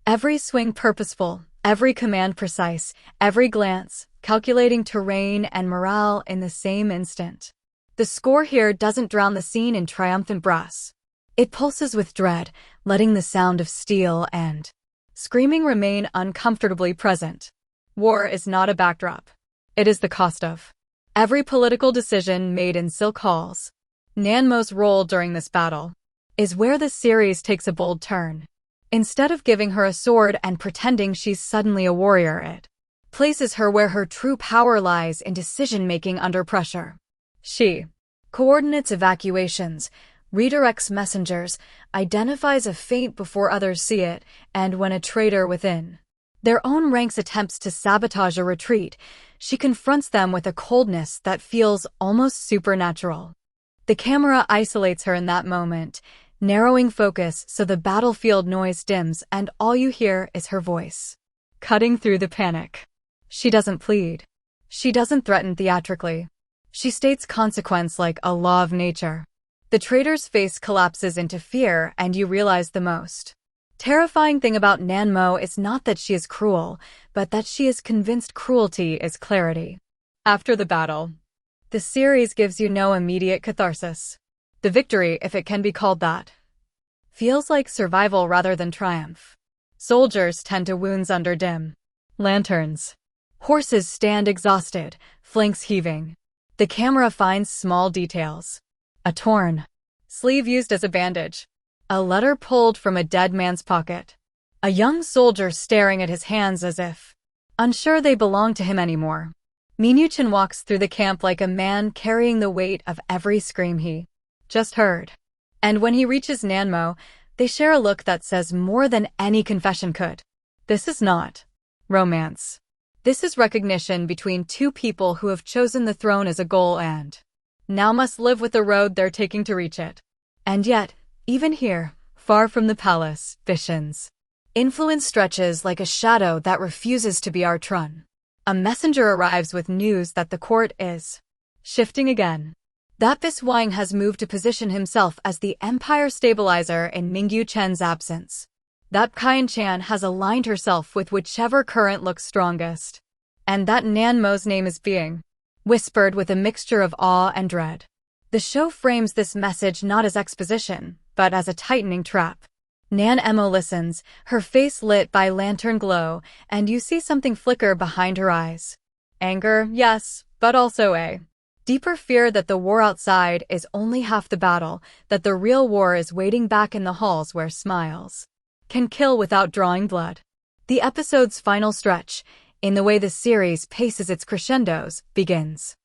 Every swing purposeful, every command precise, every glance calculating terrain and morale in the same instant. The score here doesn't drown the scene in triumphant brass. It pulses with dread, letting the sound of steel and screaming remain uncomfortably present. War is not a backdrop. It is the cost of every political decision made in silk halls. Nan Mo's role during this battle is where the series takes a bold turn. Instead of giving her a sword and pretending she's suddenly a warrior, it places her where her true power lies in decision-making under pressure. She coordinates evacuations, redirects messengers, identifies a feint before others see it, and when a traitor within their own ranks attempts to sabotage a retreat, she confronts them with a coldness that feels almost supernatural. The camera isolates her in that moment, narrowing focus so the battlefield noise dims and all you hear is her voice, cutting through the panic. She doesn't plead. She doesn't threaten theatrically. She states consequence like a law of nature. The traitor's face collapses into fear and you realize the most terrifying thing about Nan Mo is not that she is cruel, but that she is convinced cruelty is clarity. After the battle, the series gives you no immediate catharsis. The victory, if it can be called that, feels like survival rather than triumph. Soldiers tend to wounds under dim lanterns. Horses stand exhausted, flanks heaving. The camera finds small details. A torn sleeve used as a bandage. A letter pulled from a dead man's pocket. A young soldier staring at his hands as if unsure they belong to him anymore. Minuchin walks through the camp like a man carrying the weight of every scream he just heard. And when he reaches Nanmo, they share a look that says more than any confession could. This is not romance. This is recognition between two people who have chosen the throne as a goal and now must live with the road they're taking to reach it. And yet, even here, far from the palace, Vishen's influence stretches like a shadow that refuses to be Artrun. A messenger arrives with news that the court is shifting again. That Biswang has moved to position himself as the empire stabilizer in Mingyu Chen's absence. That Qian Chan has aligned herself with whichever current looks strongest. And that Nanmo's name is being whispered with a mixture of awe and dread. The show frames this message not as exposition, but as a tightening trap. Nan Emo listens, her face lit by lantern glow, and you see something flicker behind her eyes. Anger, yes, but also a deeper fear that the war outside is only half the battle, that the real war is waiting back in the halls where smiles can kill without drawing blood. The episode's final stretch, in the way the series paces its crescendos, begins,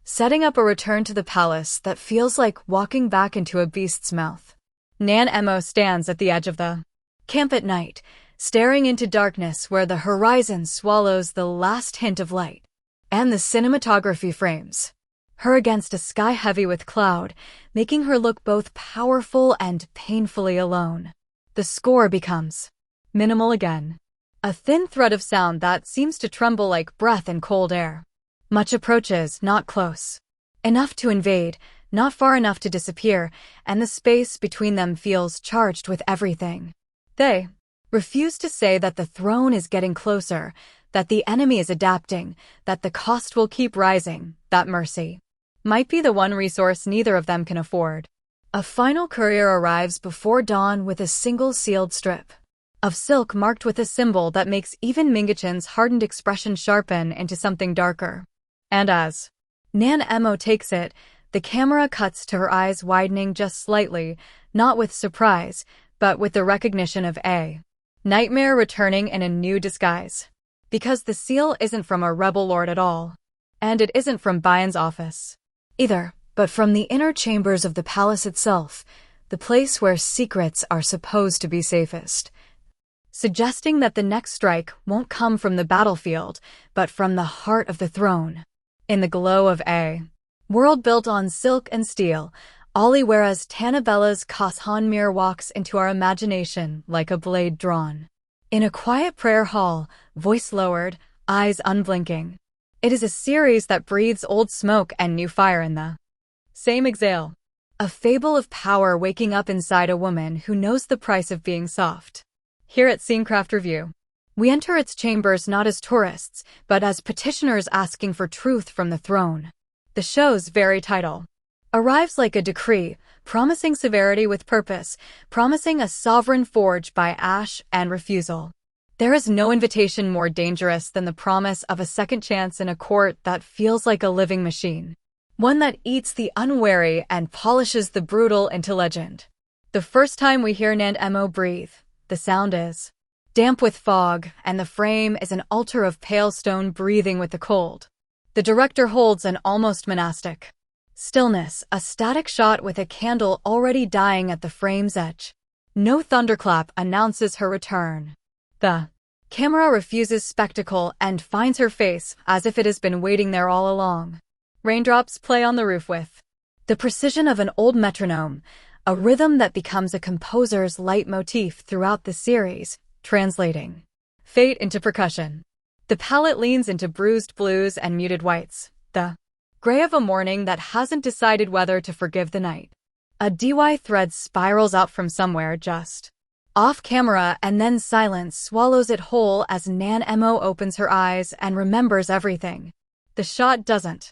setting up a return to the palace that feels like walking back into a beast's mouth. Nan Emo stands at the edge of the camp at night, staring into darkness where the horizon swallows the last hint of light, and the cinematography frames her against a sky heavy with cloud, making her look both powerful and painfully alone. The score becomes minimal again, a thin thread of sound that seems to tremble like breath in cold air. Much approaches, not close enough to invade, not far enough to disappear, and the space between them feels charged with everything. They refuse to say that the throne is getting closer, that the enemy is adapting, that the cost will keep rising, that mercy might be the one resource neither of them can afford. A final courier arrives before dawn with a single sealed strip of silk marked with a symbol that makes even Mingachin's hardened expression sharpen into something darker. And as Nan Emo takes it, the camera cuts to her eyes widening just slightly, not with surprise, but with the recognition of a nightmare returning in a new disguise. Because the seal isn't from a rebel lord at all. And it isn't from Bayan's office either, but from the inner chambers of the palace itself, the place where secrets are supposed to be safest. Suggesting that the next strike won't come from the battlefield, but from the heart of the throne. In the glow of a world built on silk and steel, Ahli Waris Tanpa's Kasihan Merebut walks into our imagination like a blade drawn. In a quiet prayer hall, voice lowered, eyes unblinking. It is a series that breathes old smoke and new fire in the same exhale. A fable of power waking up inside a woman who knows the price of being soft. Here at Scenecraft Review, we enter its chambers not as tourists, but as petitioners asking for truth from the throne. The show's very title arrives like a decree, promising severity with purpose, promising a sovereign forged by ash and refusal. There is no invitation more dangerous than the promise of a second chance in a court that feels like a living machine. One that eats the unwary and polishes the brutal into legend. The first time we hear Nan Emo breathe, the sound is damp with fog, and the frame is an altar of pale stone breathing with the cold. The director holds an almost monastic stillness, a static shot with a candle already dying at the frame's edge. No thunderclap announces her return. The camera refuses spectacle and finds her face as if it has been waiting there all along. Raindrops play on the roof with the precision of an old metronome, a rhythm that becomes a composer's leitmotif throughout the series, translating fate into percussion. The palette leans into bruised blues and muted whites, the gray of a morning that hasn't decided whether to forgive the night. A DY thread spirals out from somewhere just off camera, and then silence swallows it whole as Nan Emo opens her eyes and remembers everything. The shot doesn't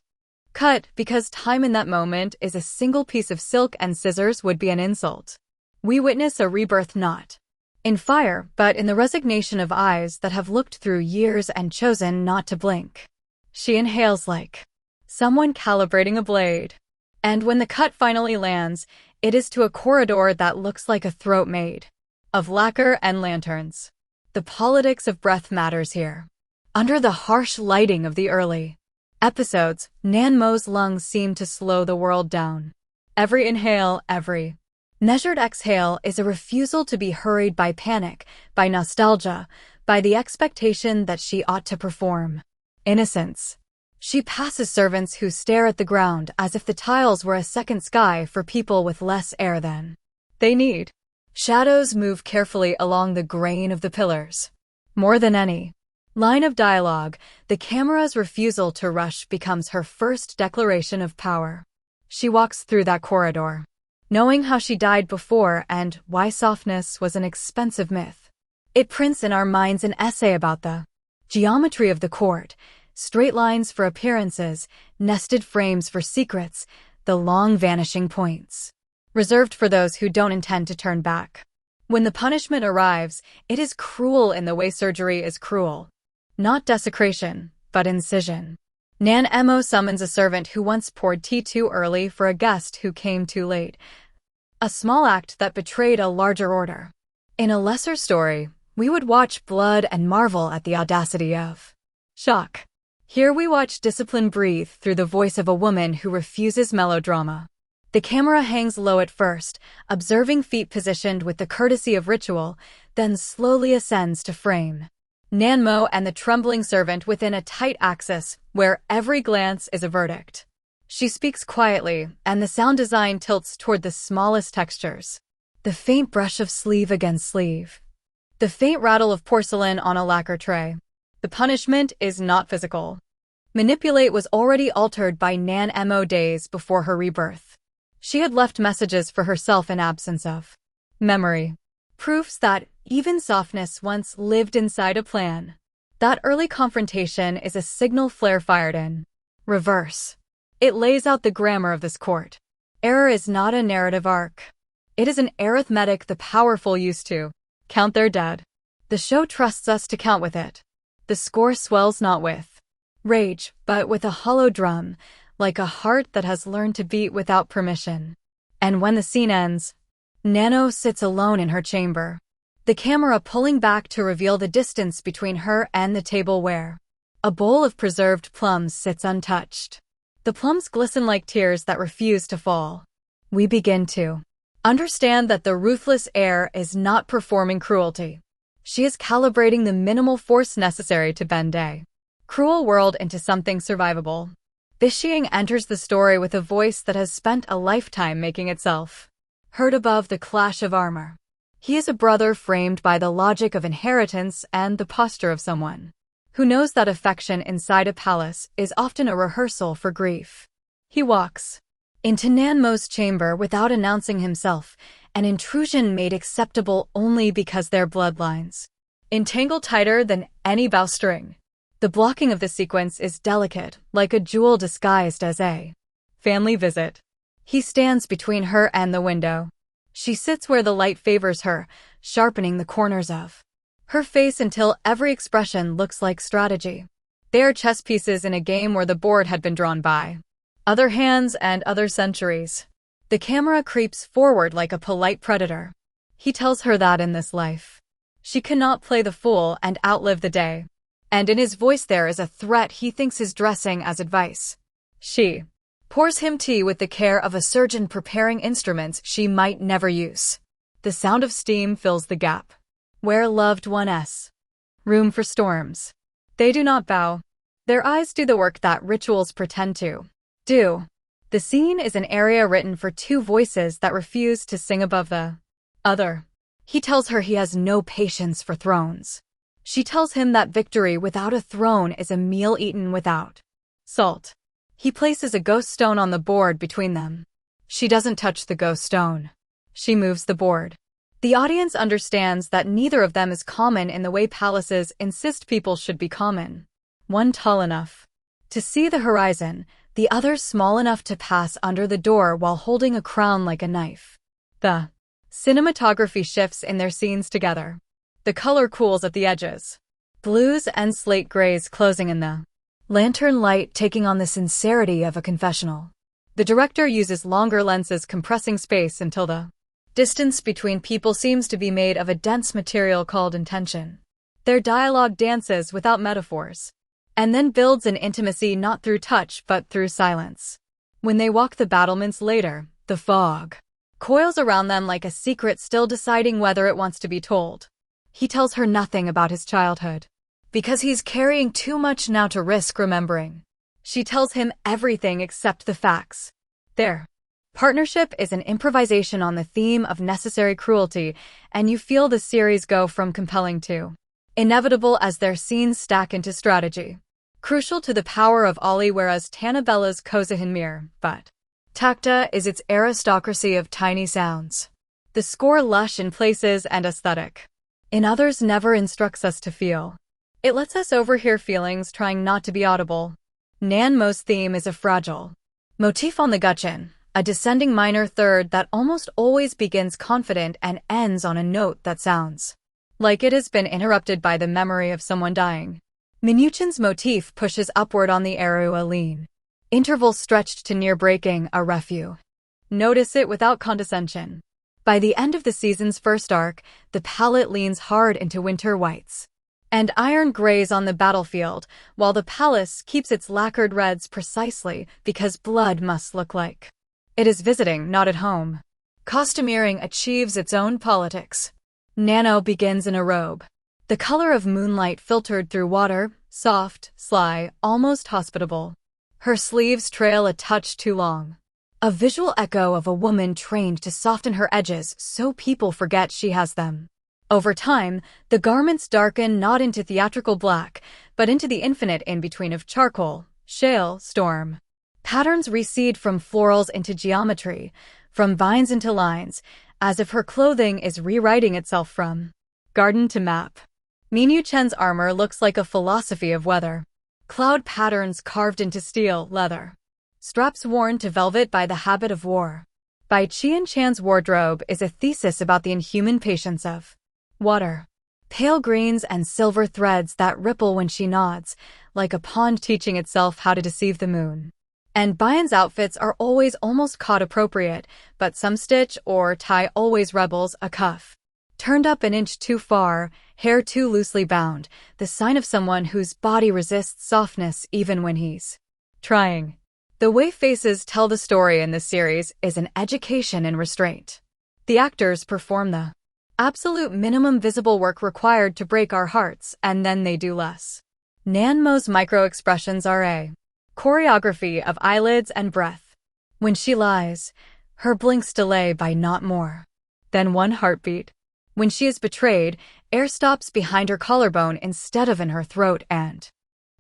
cut because time in that moment is a single piece of silk and scissors would be an insult. We witness a rebirth not in fire, but in the resignation of eyes that have looked through years and chosen not to blink. She inhales like someone calibrating a blade. And when the cut finally lands, it is to a corridor that looks like a throat made of lacquer and lanterns. The politics of breath matters here. Under the harsh lighting of the early episodes, Nan Mo's lungs seem to slow the world down. Every inhale, every measured exhale is a refusal to be hurried by panic, by nostalgia, by the expectation that she ought to perform. Innocence. She passes servants who stare at the ground as if the tiles were a second sky for people with less air than they need. Shadows move carefully along the grain of the pillars. More than any line of dialogue, the camera's refusal to rush becomes her first declaration of power. She walks through that corridor, knowing how she died before and why softness was an expensive myth. It prints in our minds an essay about the geometry of the court, straight lines for appearances, nested frames for secrets, the long vanishing points, reserved for those who don't intend to turn back. When the punishment arrives, it is cruel in the way surgery is cruel. Not desecration, but incision. Nan Mo summons a servant who once poured tea too early for a guest who came too late. A small act that betrayed a larger order. In a lesser story, we would watch blood and marvel at the audacity of shock. Here we watch discipline breathe through the voice of a woman who refuses melodrama. The camera hangs low at first, observing feet positioned with the courtesy of ritual, then slowly ascends to frame Nan Mo and the trembling servant within a tight axis, where every glance is a verdict. She speaks quietly, and the sound design tilts toward the smallest textures. The faint brush of sleeve against sleeve. The faint rattle of porcelain on a lacquer tray. The punishment is not physical. Manipulate was already altered by Nan Mo days before her rebirth. She had left messages for herself in absence of memory. Proofs that even softness once lived inside a plan. That early confrontation is a signal flare fired in reverse. It lays out the grammar of this court. Error is not a narrative arc. It is an arithmetic the powerful used to count their dead. The show trusts us to count with it. The score swells not with rage, but with a hollow drum, like a heart that has learned to beat without permission. And when the scene ends, Nano sits alone in her chamber, the camera pulling back to reveal the distance between her and the table where a bowl of preserved plums sits untouched. The plums glisten like tears that refuse to fall. We begin to understand that the ruthless heir is not performing cruelty. She is calibrating the minimal force necessary to bend a cruel world into something survivable. Bishing enters the story with a voice that has spent a lifetime making itself heard above the clash of armor. He is a brother framed by the logic of inheritance and the posture of someone who knows that affection inside a palace is often a rehearsal for grief. He walks into Nan Mo's chamber without announcing himself, an intrusion made acceptable only because their bloodlines entangle tighter than any bowstring. The blocking of the sequence is delicate, like a jewel disguised as a family visit. He stands between her and the window. She sits where the light favors her, sharpening the corners of her face until every expression looks like strategy. They are chess pieces in a game where the board had been drawn by other hands and other centuries. The camera creeps forward like a polite predator. He tells her that in this life, she cannot play the fool and outlive the day. And in his voice there is a threat he thinks is dressing as advice. She pours him tea with the care of a surgeon preparing instruments she might never use. The sound of steam fills the gap. Where loved one's room for storms. They do not bow. Their eyes do the work that rituals pretend to do. The scene is an area written for two voices that refuse to sing above the other. He tells her he has no patience for thrones. She tells him that victory without a throne is a meal eaten without salt. He places a ghost stone on the board between them. She doesn't touch the ghost stone. She moves the board. The audience understands that neither of them is common in the way palaces insist people should be common. One tall enough to see the horizon, the other small enough to pass under the door while holding a crown like a knife. The cinematography shifts in their scenes together. The color cools at the edges. Blues and slate grays closing in the lantern light taking on the sincerity of a confessional. The director uses longer lenses compressing space until the distance between people seems to be made of a dense material called intention. Their dialogue dances without metaphors, and then builds an intimacy not through touch but through silence. When they walk the battlements later, the fog coils around them like a secret still deciding whether it wants to be told. He tells her nothing about his childhood, because he's carrying too much now to risk remembering. She tells him everything except the facts. Their partnership is an improvisation on the theme of necessary cruelty, and you feel the series go from compelling to inevitable as their scenes stack into strategy. Crucial to the power of Ahli Waris Tanpa Belas Kasihan Merebut Takhta is its aristocracy of tiny sounds. The score lush in places and aesthetic. In others never instructs us to feel. It lets us overhear feelings trying not to be audible. Nuevo's theme is a fragile motif on the gutchin, a descending minor third that almost always begins confident and ends on a note that sounds like it has been interrupted by the memory of someone dying. Minuchin's motif pushes upward on the eru a lean interval stretched to near breaking a refu. Notice it without condescension. By the end of the season's first arc, the palette leans hard into winter whites and iron grays on the battlefield, while the palace keeps its lacquered reds precisely because blood must look like it is visiting, not at home. Costumeering achieves its own politics. Nuevo begins in a robe, the color of moonlight filtered through water, soft, sly, almost hospitable. Her sleeves trail a touch too long. A visual echo of a woman trained to soften her edges so people forget she has them. Over time, the garments darken not into theatrical black, but into the infinite in-between of charcoal, shale, storm. Patterns recede from florals into geometry, from vines into lines, as if her clothing is rewriting itself from garden to map. Minuchin's armor looks like a philosophy of weather. Cloud patterns carved into steel, leather. Straps worn to velvet by the habit of war. Bai Qianchan's wardrobe is a thesis about the inhuman patience of water. Pale greens and silver threads that ripple when she nods, like a pond teaching itself how to deceive the moon. And Baiyan's outfits are always almost caught appropriate, but some stitch or tie always rebels a cuff. Turned up an inch too far, hair too loosely bound, the sign of someone whose body resists softness even when he's trying. The way faces tell the story in this series is an education in restraint. The actors perform the absolute minimum visible work required to break our hearts, and then they do less. Nuevo's micro-expressions are a choreography of eyelids and breath. When she lies, her blinks delay by not more than one heartbeat. When she is betrayed, air stops behind her collarbone instead of in her throat and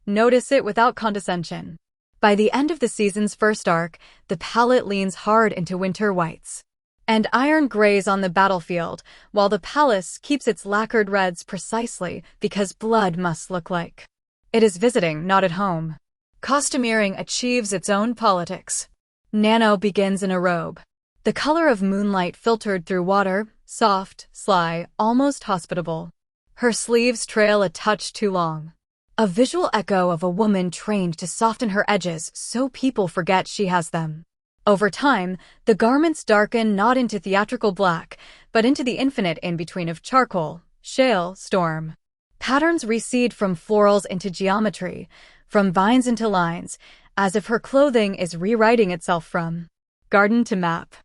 notice it without condescension. By the end of the season's first arc, the palette leans hard into winter whites and iron grays on the battlefield, while the palace keeps its lacquered reds precisely because blood must look like it is visiting, not at home. Costumeering achieves its own politics. Nuevo begins in a robe, the color of moonlight filtered through water, soft, sly, almost hospitable. Her sleeves trail a touch too long. A visual echo of a woman trained to soften her edges so people forget she has them. Over time, the garments darken not into theatrical black, but into the infinite in-between of charcoal, shale, storm. Patterns recede from florals into geometry, from vines into lines, as if her clothing is rewriting itself from garden to map.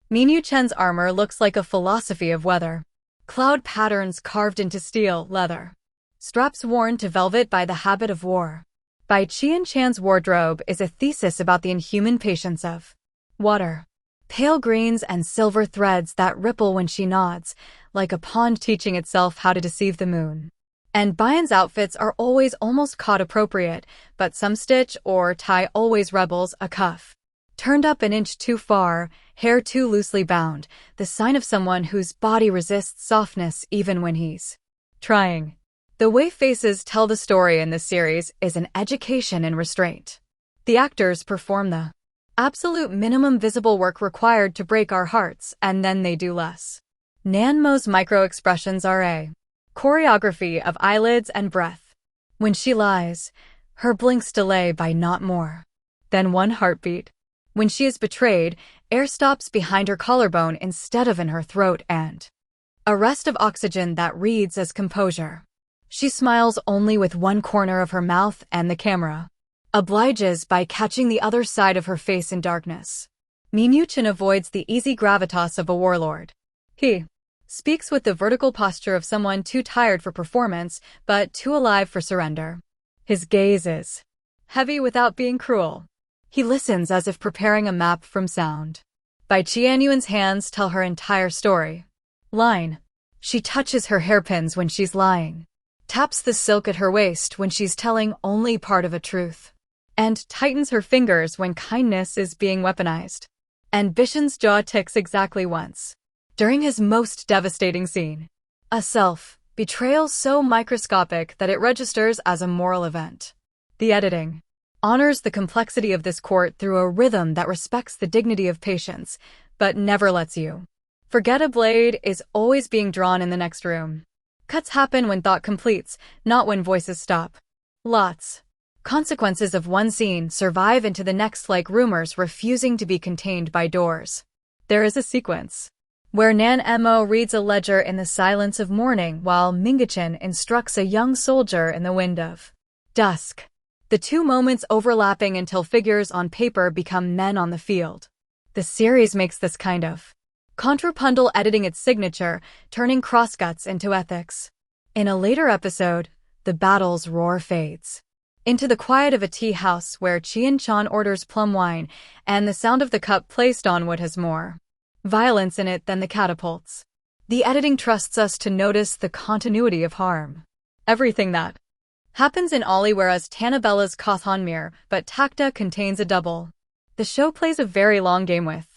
Minuchin's armor looks like a philosophy of weather. Cloud patterns carved into steel, leather. Straps worn to velvet by the habit of war. Bai Qianchan's wardrobe is a thesis about the inhuman patience of water. Pale greens and silver threads that ripple when she nods, like a pond teaching itself how to deceive the moon. And Baiyan's outfits are always almost caught appropriate, but some stitch or tie always rebels a cuff. Turned up an inch too far, hair too loosely bound, the sign of someone whose body resists softness even when he's trying. The way faces tell the story in this series is an education in restraint. The actors perform the absolute minimum visible work required to break our hearts, and then they do less. Nuevo's micro-expressions are a choreography of eyelids and breath. When she lies, her blinks delay by not more than one heartbeat. When she is betrayed, air stops behind her collarbone instead of in her throat and a rest of oxygen that reads as composure. She smiles only with one corner of her mouth and the camera. Obliges by catching the other side of her face in darkness. Minuchin avoids the easy gravitas of a warlord. He speaks with the vertical posture of someone too tired for performance, but too alive for surrender. His gaze is heavy without being cruel. He listens as if preparing a map from sound. Bai Qianyuan's hands tell her entire story. Line. She touches her hairpins when she's lying. Taps the silk at her waist when she's telling only part of a truth. And tightens her fingers when kindness is being weaponized. And Bishan's jaw ticks exactly once. During his most devastating scene. A self-betrayal so microscopic that it registers as a moral event. The editing honors the complexity of this court through a rhythm that respects the dignity of patience, but never lets you forget a blade is always being drawn in the next room. Cuts happen when thought completes, not when voices stop. Lots. Consequences of one scene survive into the next like rumors refusing to be contained by doors. There is a sequence where Nan Mo reads a ledger in the silence of morning while Mingachin instructs a young soldier in the wind of dusk. The two moments overlapping until figures on paper become men on the field. The series makes this kind of contrapuntal editing its signature, turning crosscuts into ethics. In a later episode, the battle's roar fades into the quiet of a tea house where Qian Chan orders plum wine, and the sound of the cup placed on wood has more violence in it than the catapults. The editing trusts us to notice the continuity of harm. Everything that happens in Ahli Waris Tanpa Kasihan Merebut Takhta contains a double. The show plays a very long game with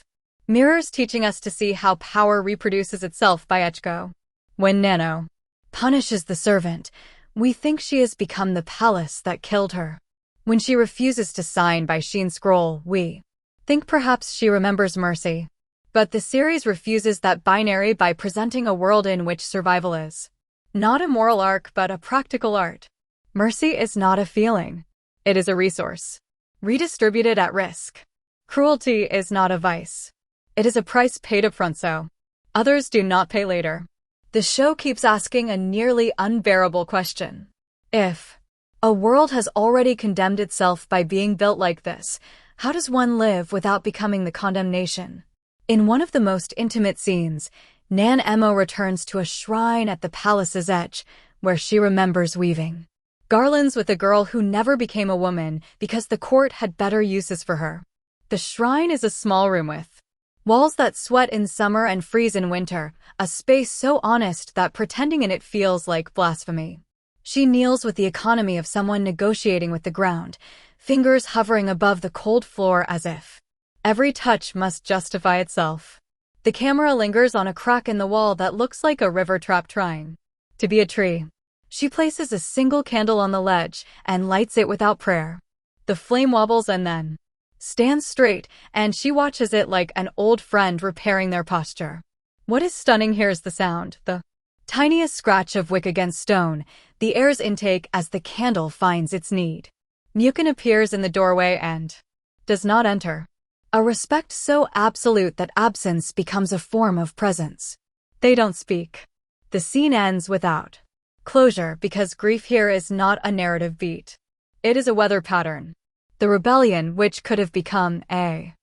mirrors, teaching us to see how power reproduces itself by Echko. When Nano punishes the servant, we think she has become the palace that killed her. When she refuses to sign by Sheen scroll, we think perhaps she remembers mercy. But the series refuses that binary by presenting a world in which survival is not a moral arc but a practical art. Mercy is not a feeling. It is a resource, redistributed at risk. Cruelty is not a vice. It is a price paid upfront so others do not pay later. The show keeps asking a nearly unbearable question. If a world has already condemned itself by being built like this, how does one live without becoming the condemnation? In one of the most intimate scenes, Nan Mo returns to a shrine at the palace's edge, where she remembers weaving garlands with a girl who never became a woman because the court had better uses for her. The shrine is a small room with walls that sweat in summer and freeze in winter, a space so honest that pretending in it feels like blasphemy. She kneels with the economy of someone negotiating with the ground, fingers hovering above the cold floor as if every touch must justify itself. The camera lingers on a crack in the wall that looks like a river trap trying to be a tree. She places a single candle on the ledge and lights it without prayer. The flame wobbles and then stands straight, and she watches it like an old friend repairing their posture. What is stunning here is the sound, the tiniest scratch of wick against stone, the air's intake as the candle finds its need. Mukin appears in the doorway and does not enter. A respect so absolute that absence becomes a form of presence. They don't speak. The scene ends without closure because grief here is not a narrative beat. It is a weather pattern. The rebellion, which could have become a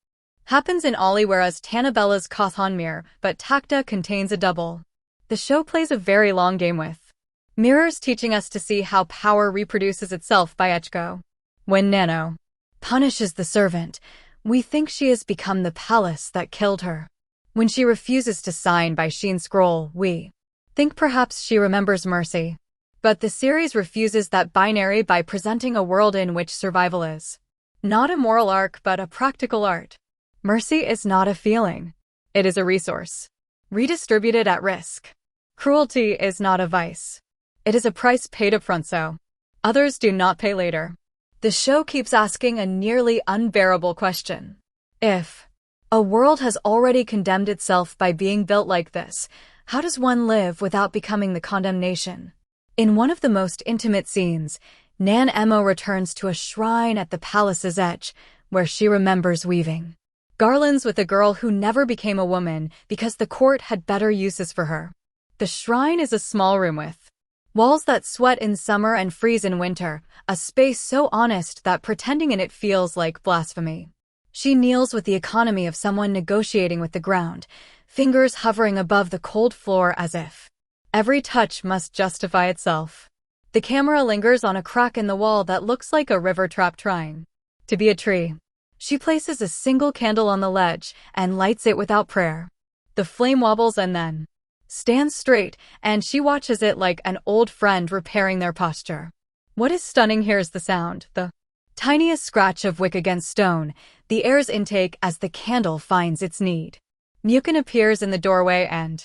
happens in Ahli Waris Tanpa Belas Kasihan Merebut Takhta contains a double. The show plays a very long game with mirrors, teaching us to see how power reproduces itself by Echko. When Nano punishes the servant, we think she has become the palace that killed her. When she refuses to sign by Sheen scroll, we think perhaps she remembers mercy. But the series refuses that binary by presenting a world in which survival is not a moral arc but a practical art. Mercy is not a feeling. It is a resource, redistributed at risk. Cruelty is not a vice. It is a price paid upfront so others do not pay later. The show keeps asking a nearly unbearable question. If a world has already condemned itself by being built like this, how does one live without becoming the condemnation? In one of the most intimate scenes, Nan Mo returns to a shrine at the palace's edge, where she remembers weaving garlands with a girl who never became a woman because the court had better uses for her. The shrine is a small room with Walls that sweat in summer and freeze in winter, a space so honest that pretending in it feels like blasphemy. She kneels with the economy of someone negotiating with the ground, fingers hovering above the cold floor as if every touch must justify itself. The camera lingers on a crack in the wall that looks like a river trap trying to be a tree. She places a single candle on the ledge and lights it without prayer. The flame wobbles and then stands straight, and she watches it like an old friend repairing their posture. What is stunning here is the sound, the tiniest scratch of wick against stone, the air's intake as the candle finds its need. Mukin appears in the doorway and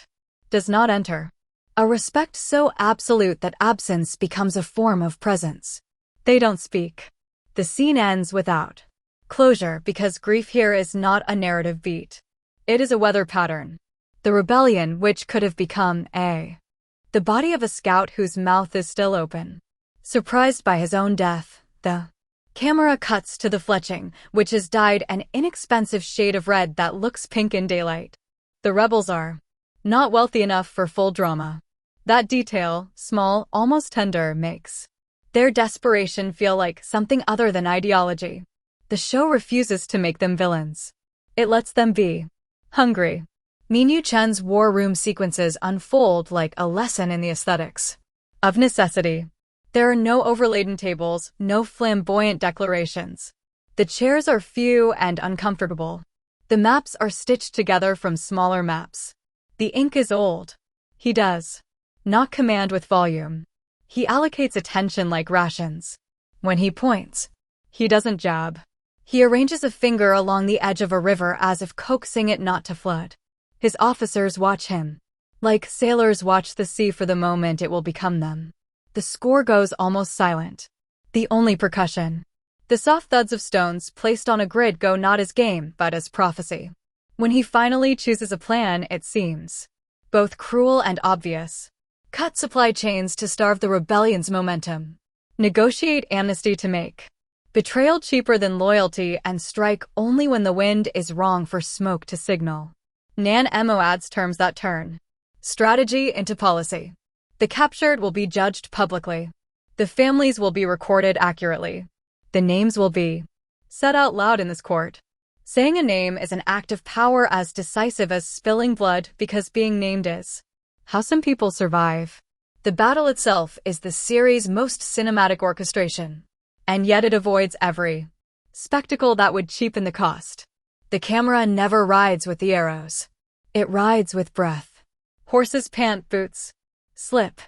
does not enter. A respect so absolute that absence becomes a form of presence. They don't speak. The scene ends without closure because grief here is not a narrative beat. It is a weather pattern. The rebellion which could have become the body of a scout whose mouth is still open. Surprised by his own death, the camera cuts to the fletching, which is dyed an inexpensive shade of red that looks pink in daylight. The rebels are not wealthy enough for full drama. That detail, small, almost tender, makes their desperation feel like something other than ideology. The show refuses to make them villains. It lets them be hungry. Minyu Chen's war room sequences unfold like a lesson in the aesthetics of necessity. There are no overladen tables, no flamboyant declarations. The chairs are few and uncomfortable. The maps are stitched together from smaller maps. The ink is old. He does not command with volume. He allocates attention like rations. When he points, he doesn't jab. He arranges a finger along the edge of a river as if coaxing it not to flood. His officers watch him, like sailors watch the sea for the moment it will become them. The score goes almost silent. The only percussion. The soft thuds of stones placed on a grid go not as game, but as prophecy. When he finally chooses a plan, it seems both cruel and obvious. Cut supply chains to starve the rebellion's momentum. Negotiate amnesty to make betrayal cheaper than loyalty and strike only when the wind is wrong for smoke to signal. Nan Mo adds terms that turn strategy into policy. The captured will be judged publicly. The families will be recorded accurately. The names will be said out loud in this court. Saying a name is an act of power as decisive as spilling blood because being named is how some people survive. The battle itself is the series' most cinematic orchestration. And yet it avoids every spectacle that would cheapen the cost. The camera never rides with the arrows. It rides with breath. Horses pant, boots slip.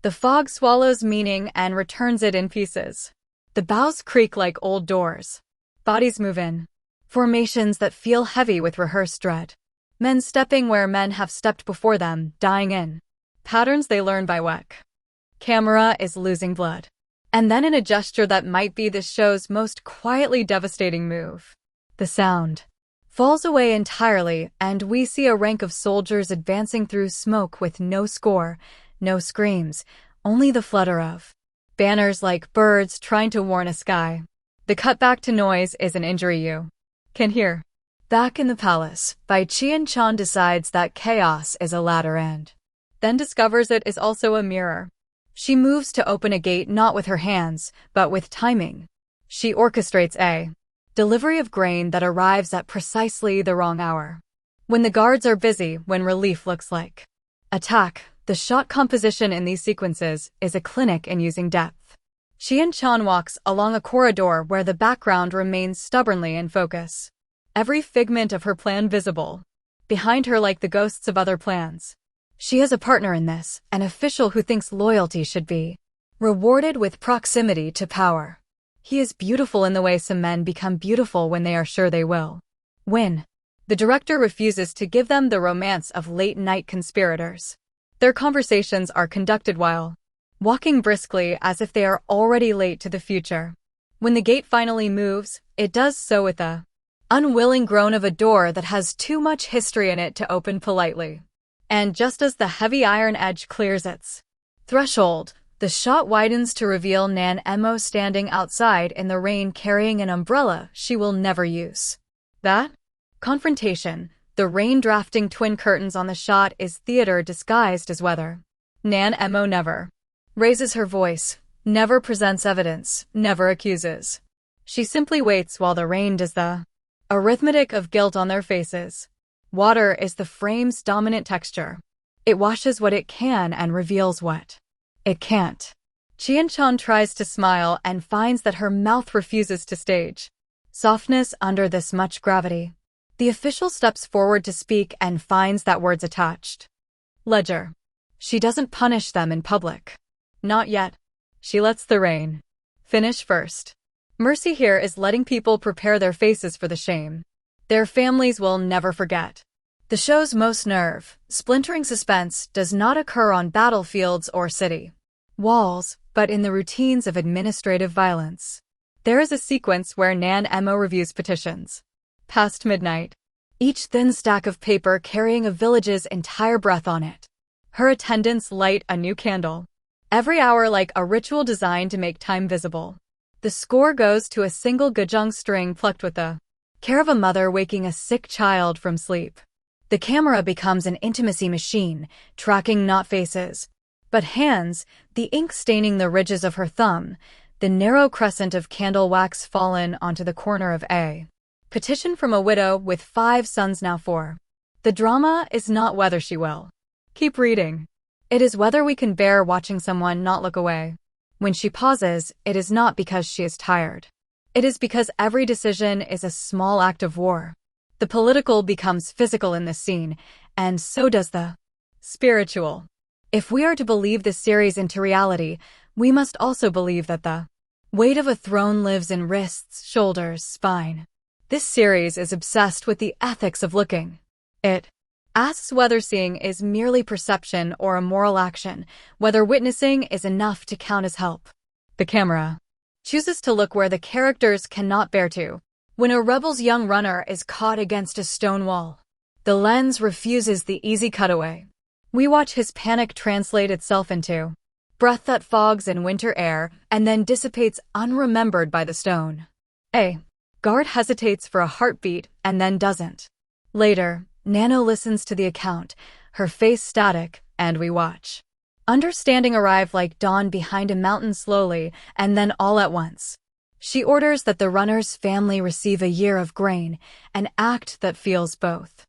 The fog swallows meaning and returns it in pieces. The boughs creak like old doors. Bodies move in formations that feel heavy with rehearsed dread. Men stepping where men have stepped before them, dying in patterns they learn by Weck. Camera is losing blood. And then in a gesture that might be this show's most quietly devastating move, the sound falls away entirely, and we see a rank of soldiers advancing through smoke with no score, no screams, only the flutter of banners like birds trying to warn a sky. The cutback to noise is an injury you can hear. Back in the palace, Bai Qian-chan decides that chaos is a ladder and then discovers it is also a mirror. She moves to open a gate not with her hands, but with timing. She orchestrates a delivery of grain that arrives at precisely the wrong hour. When the guards are busy, when relief looks like attack, the shot composition in these sequences is a clinic in using depth. Qian-chan walks along a corridor where the background remains stubbornly in focus. Every figment of her plan visible. Behind her like the ghosts of other plans. She has a partner in this, an official who thinks loyalty should be rewarded with proximity to power. He is beautiful in the way some men become beautiful when they are sure they will win. The director refuses to give them the romance of late-night conspirators. Their conversations are conducted while walking briskly as if they are already late to the future. When the gate finally moves, it does so with a unwilling groan of a door that has too much history in it to open politely. And just as the heavy iron edge clears its threshold, the shot widens to reveal Nan Mo standing outside in the rain carrying an umbrella she will never use. That confrontation, the rain drafting twin curtains on the shot, is theater disguised as weather. Nan Mo never raises her voice, never presents evidence, never accuses. She simply waits while the rain does the arithmetic of guilt on their faces. Water is the frame's dominant texture. It washes what it can and reveals what it can't. Qian-chan tries to smile and finds that her mouth refuses to stage softness under this much gravity. The official steps forward to speak and finds that words attached. Ledger. She doesn't punish them in public. Not yet. She lets the rain finish first. Mercy here is letting people prepare their faces for the shame their families will never forget. The show's most nerve-splintering suspense does not occur on battlefields or city walls, but in the routines of administrative violence. There is a sequence where Nan Emo reviews petitions. Past midnight. Each thin stack of paper carrying a village's entire breath on it. Her attendants light a new candle. Every hour like a ritual designed to make time visible. The score goes to a single gajong string plucked with the care of a mother waking a sick child from sleep. The camera becomes an intimacy machine, tracking not faces, but hands, the ink staining the ridges of her thumb, the narrow crescent of candle wax fallen onto the corner of a petition from a widow with 5 sons now 4. The drama is not whether she will keep reading. It is whether we can bear watching someone not look away. When she pauses, it is not because she is tired. It is because every decision is a small act of war. The political becomes physical in this scene, and so does the spiritual. If we are to believe this series into reality, we must also believe that the weight of a throne lives in wrists, shoulders, spine. This series is obsessed with the ethics of looking. It asks whether seeing is merely perception or a moral action, whether witnessing is enough to count as help. The camera chooses to look where the characters cannot bear to. When a rebel's young runner is caught against a stone wall, the lens refuses the easy cutaway. We watch his panic translate itself into breath that fogs in winter air and then dissipates unremembered by the stone. A guard hesitates for a heartbeat and then doesn't. Later, Nano listens to the account, her face static, and we watch. Understanding arrive like dawn behind a mountain slowly, and then all at once. She orders that the runner's family receive a year of grain, an act that feels both.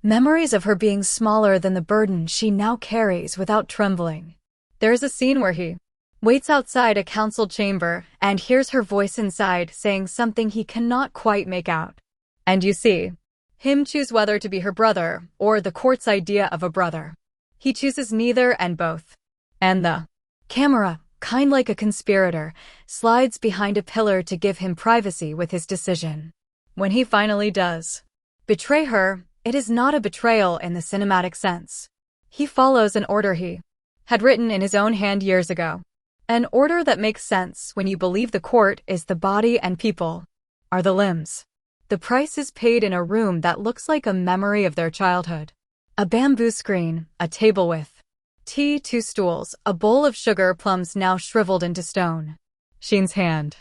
Memories of her being smaller than the burden she now carries without trembling. There is a scene where he waits outside a council chamber and hears her voice inside saying something he cannot quite make out. And you see him choose whether to be her brother or the court's idea of a brother. He chooses neither and both. And the camera, kind like a conspirator, slides behind a pillar to give him privacy with his decision. When he finally does betray her, it is not a betrayal in the cinematic sense. He follows an order he had written in his own hand years ago. An order that makes sense when you believe the court is the body and people are the limbs. The price is paid in a room that looks like a memory of their childhood. A bamboo screen, a table with tea, 2 stools, a bowl of sugar plums now shriveled into stone. Sheen's hand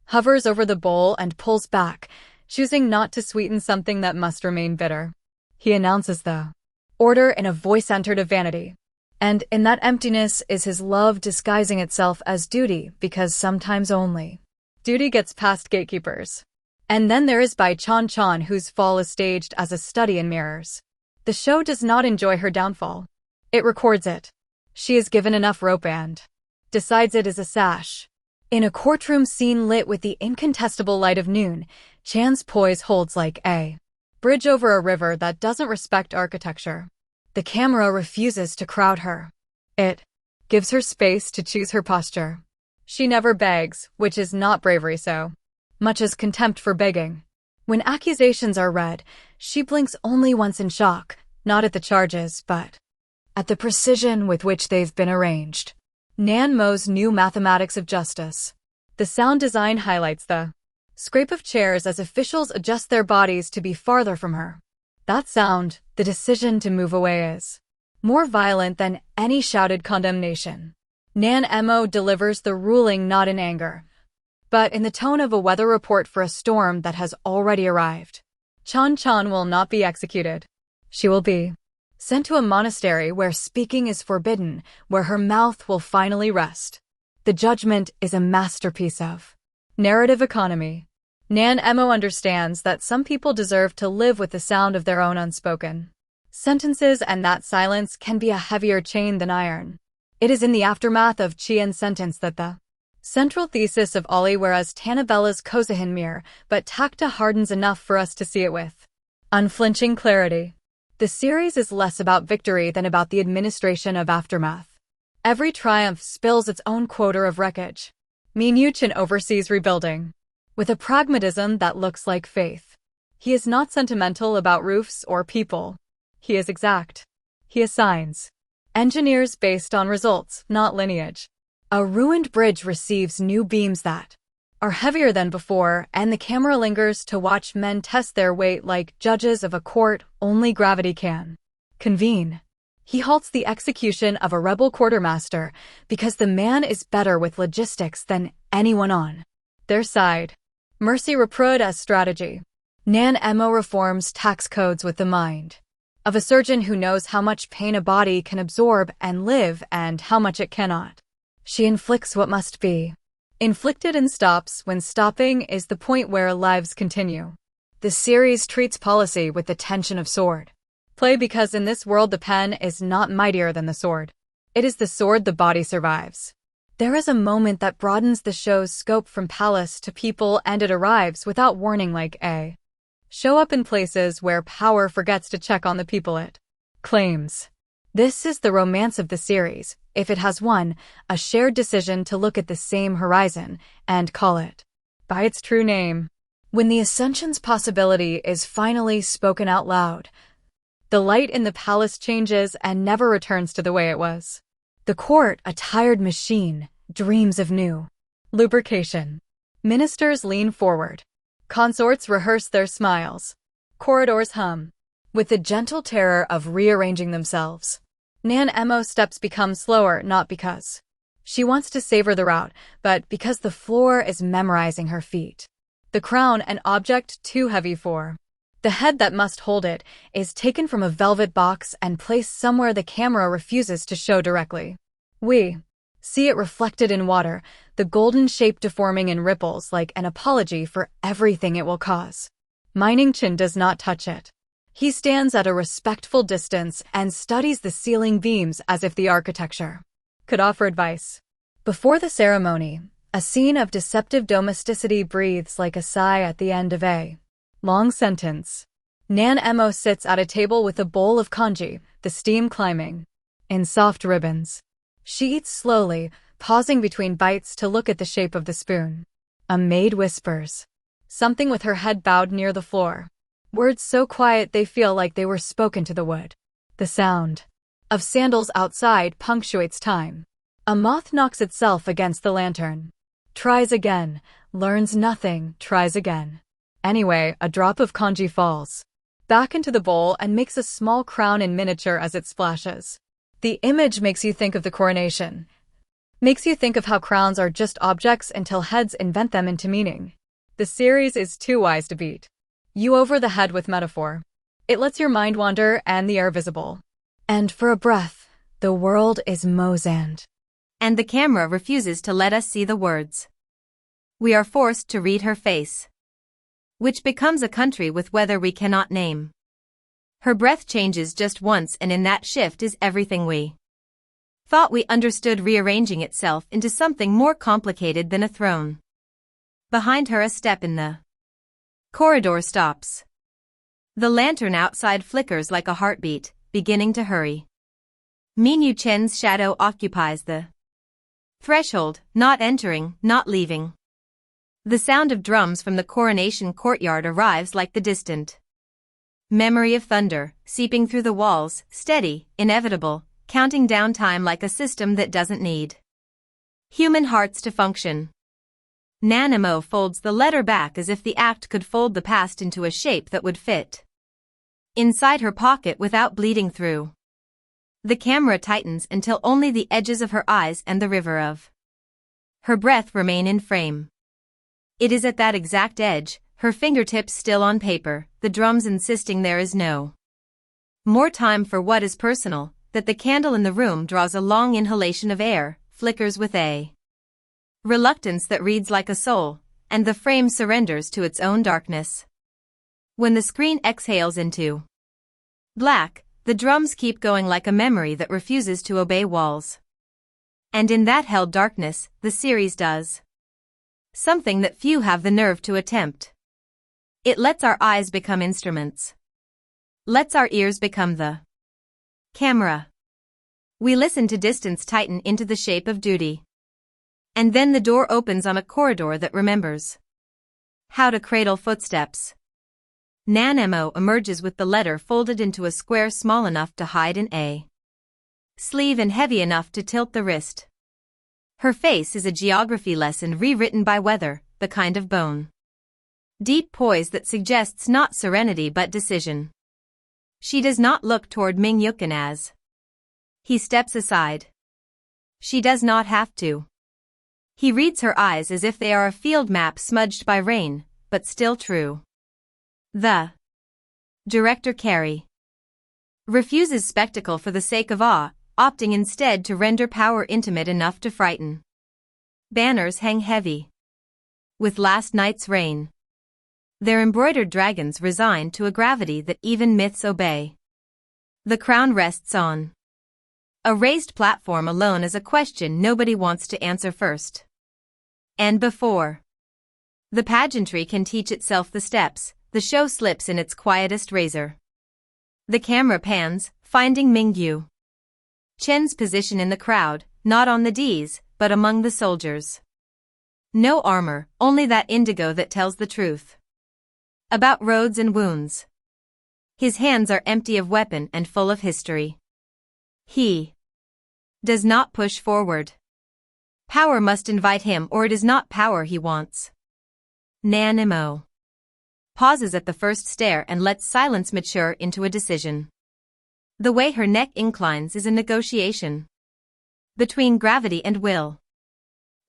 hovers over the bowl and pulls back, choosing not to sweeten something that must remain bitter. He announces the order in a voice entered of vanity. And in that emptiness is his love disguising itself as duty, because sometimes only duty gets past gatekeepers. And then there is Bai Chan, whose fall is staged as a study in mirrors. The show does not enjoy her downfall. It records it. She is given enough rope and decides it is a sash. In a courtroom scene lit with the incontestable light of noon, Chan's poise holds like a bridge over a river that doesn't respect architecture. The camera refuses to crowd her. It gives her space to choose her posture. She never begs, which is not bravery so much as contempt for begging. When accusations are read, she blinks only once in shock, not at the charges, but at the precision with which they've been arranged. Nan Mo's new mathematics of justice. The sound design highlights the scrape of chairs as officials adjust their bodies to be farther from her. That sound, the decision to move away, is more violent than any shouted condemnation. Nan Mo delivers the ruling not in anger, but in the tone of a weather report for a storm that has already arrived. Chan will not be executed. She will be sent to a monastery where speaking is forbidden, where her mouth will finally rest. The judgment is a masterpiece of narrative economy. Nan Emo understands that some people deserve to live with the sound of their own unspoken sentences, and that silence can be a heavier chain than iron. It is in the aftermath of Chien's sentence that the central thesis of Ahli Waris Tanpa's Kasihan Merebut, but Takhta hardens enough for us to see it with unflinching clarity. The series is less about victory than about the administration of aftermath. Every triumph spills its own quota of wreckage. Minuchin oversees rebuilding with a pragmatism that looks like faith. He is not sentimental about roofs or people. He is exact. He assigns engineers based on results, not lineage. A ruined bridge receives new beams that are heavier than before, and the camera lingers to watch men test their weight like judges of a court only gravity can convene. He halts the execution of a rebel quartermaster because the man is better with logistics than anyone on their side. Mercy reprud as strategy. Nan Emo reforms tax codes with the mind of a surgeon who knows how much pain a body can absorb and live and how much it cannot. She inflicts what must be inflicted and stops when stopping is the point where lives continue. The series treats policy with the tension of sword play because in this world the pen is not mightier than the sword. It is the sword the body survives. There is a moment that broadens the show's scope from palace to people, and it arrives without warning like a show up in places where power forgets to check on the people it claims. This is the romance of the series, if it has one, a shared decision to look at the same horizon and call it by its true name. When the Ascension's possibility is finally spoken out loud, the light in the palace changes and never returns to the way it was. The court, a tired machine, dreams of new lubrication. Ministers lean forward. Consorts rehearse their smiles. Corridors hum with the gentle terror of rearranging themselves. Nan Emo's steps become slower, not because she wants to savor the route, but because the floor is memorizing her feet. The crown, an object too heavy for the head that must hold it, is taken from a velvet box and placed somewhere the camera refuses to show directly. We see it reflected in water, the golden shape deforming in ripples like an apology for everything it will cause. Minuchin does not touch it. He stands at a respectful distance and studies the ceiling beams as if the architecture could offer advice. Before the ceremony, a scene of deceptive domesticity breathes like a sigh at the end of a long sentence. Nan Emo sits at a table with a bowl of congee, the steam climbing in soft ribbons. She eats slowly, pausing between bites to look at the shape of the spoon. A maid whispers something with her head bowed near the floor. Words so quiet they feel like they were spoken to the wood. The sound of sandals outside punctuates time. A moth knocks itself against the lantern. Tries again, learns nothing, tries again. Anyway, a drop of congee falls back into the bowl and makes a small crown in miniature as it splashes. The image makes you think of the coronation. Makes you think of how crowns are just objects until heads invent them into meaning. The series is too wise to beat you over the head with metaphor. It lets your mind wander and the air visible. And for a breath, the world is Mozand. And the camera refuses to let us see the words. We are forced to read her face, which becomes a country with weather we cannot name. Her breath changes just once, and in that shift is everything we thought we understood rearranging itself into something more complicated than a throne. Behind her, a step in the corridor stops. The lantern outside flickers like a heartbeat, beginning to hurry. Minuchin's shadow occupies the threshold, not entering, not leaving. The sound of drums from the coronation courtyard arrives like the distant memory of thunder, seeping through the walls, steady, inevitable, counting down time like a system that doesn't need human hearts to function. Nan Emo folds the letter back as if the act could fold the past into a shape that would fit inside her pocket without bleeding through. The camera tightens until only the edges of her eyes and the river of her breath remain in frame. It is at that exact edge, her fingertips still on paper, the drums insisting there is no More time for what is personal, that the candle in the room draws a long inhalation of air, flickers with a reluctance that reads like a soul, and the frame surrenders to its own darkness. When the screen exhales into black, the drums keep going like a memory that refuses to obey walls. And in that held darkness, the series does something that few have the nerve to attempt. It lets our eyes become instruments. Lets our ears become the camera. We listen to distance tighten into the shape of duty. And then the door opens on a corridor that remembers how to cradle footsteps. Nanmo emerges with the letter folded into a square small enough to hide in a sleeve and heavy enough to tilt the wrist. Her face is a geography lesson rewritten by weather, the kind of bone deep poise that suggests not serenity but decision. She does not look toward Ming Yukin as he steps aside. She does not have to. He reads her eyes as if they are a field map smudged by rain, but still true. The director Carrie refuses spectacle for the sake of awe, opting instead to render power intimate enough to frighten. Banners hang heavy with last night's rain. Their embroidered dragons resigned to a gravity that even myths obey. The crown rests on a raised platform alone as a question nobody wants to answer first. And before the pageantry can teach itself the steps, the show slips in its quietest razor. The camera pans, finding Mingyu Chen's position in the crowd, not on the Ds, but among the soldiers. No armor, only that indigo that tells the truth about roads and wounds. His hands are empty of weapon and full of history. He does not push forward. Power must invite him, or it is not power he wants. Nanmo pauses at the first stare and lets silence mature into a decision. The way her neck inclines is a negotiation between gravity and will.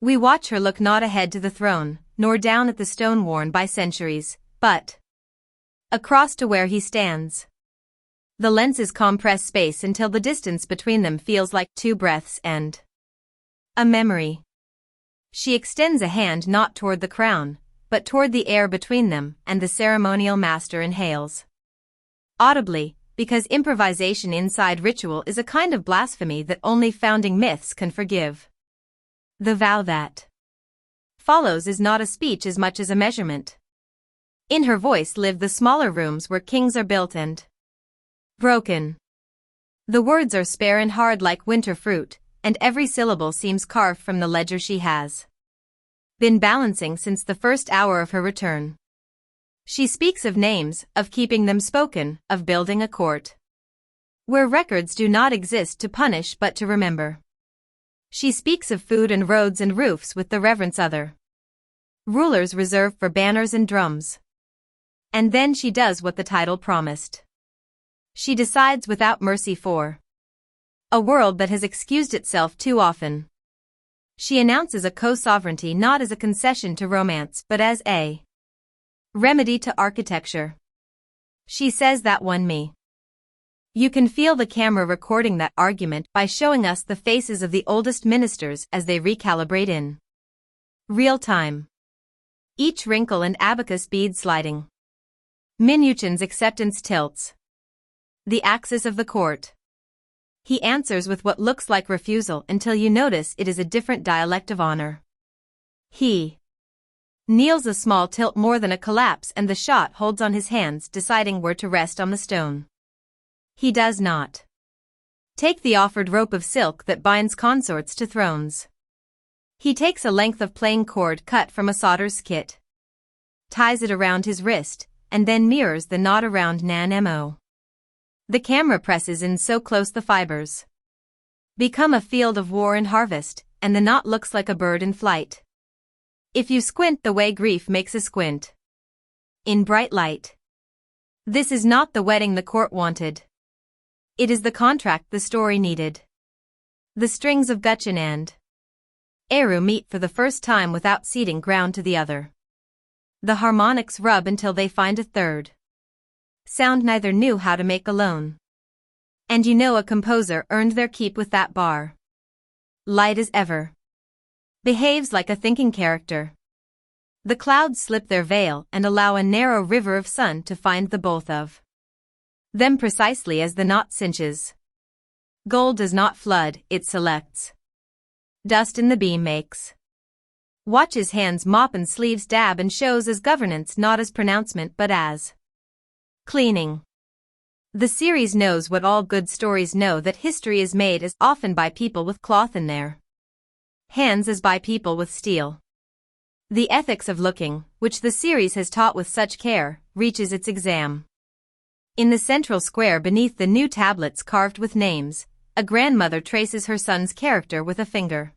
We watch her look not ahead to the throne, nor down at the stone worn by centuries, but across to where he stands. The lenses compress space until the distance between them feels like 2 breaths and a memory. She extends a hand not toward the crown, but toward the air between them, and the ceremonial master inhales audibly, because improvisation inside ritual is a kind of blasphemy that only founding myths can forgive. The vow that follows is not a speech as much as a measurement. In her voice live the smaller rooms where kings are built and broken. The words are spare and hard like winter fruit, and every syllable seems carved from the ledger she has been balancing since the first hour of her return. She speaks of names, of keeping them spoken, of building a court where records do not exist to punish but to remember. She speaks of food and roads and roofs with the reverence other rulers reserve for banners and drums. And then she does what the title promised. She decides without mercy for a world that has excused itself too often. She announces a co-sovereignty not as a concession to romance but as a remedy to architecture. She says that won me. You can feel the camera recording that argument by showing us the faces of the oldest ministers as they recalibrate in real time. Each wrinkle and abacus bead sliding. Minuchin's acceptance tilts the axis of the court. He answers with what looks like refusal until you notice it is a different dialect of honor. He kneels a small tilt more than a collapse, and the shot holds on his hands, deciding where to rest on the stone. He does not take the offered rope of silk that binds consorts to thrones. He takes a length of plain cord cut from a solder's kit, ties it around his wrist, and then mirrors the knot around Nanmo. The camera presses in so close the fibers become a field of war and harvest, and the knot looks like a bird in flight. If you squint the way grief makes a squint in bright light. This is not the wedding the court wanted. It is the contract the story needed. The strings of Gutchin and Eru meet for the first time without ceding ground to the other. The harmonics rub until they find a third sound neither knew how to make alone. And you know a composer earned their keep with that bar. Light as ever. Behaves like a thinking character. The clouds slip their veil and allow a narrow river of sun to find the both of them precisely as the knot cinches. Gold does not flood, it selects. Dust in the beam makes. Watches hands mop and sleeves dab and shows as governance not as pronouncement but as cleaning. The series knows what all good stories know, that history is made as often by people with cloth in their hands as by people with steel. The ethics of looking, which the series has taught with such care, reaches its exam. In the central square beneath the new tablets carved with names, a grandmother traces her son's character with a finger.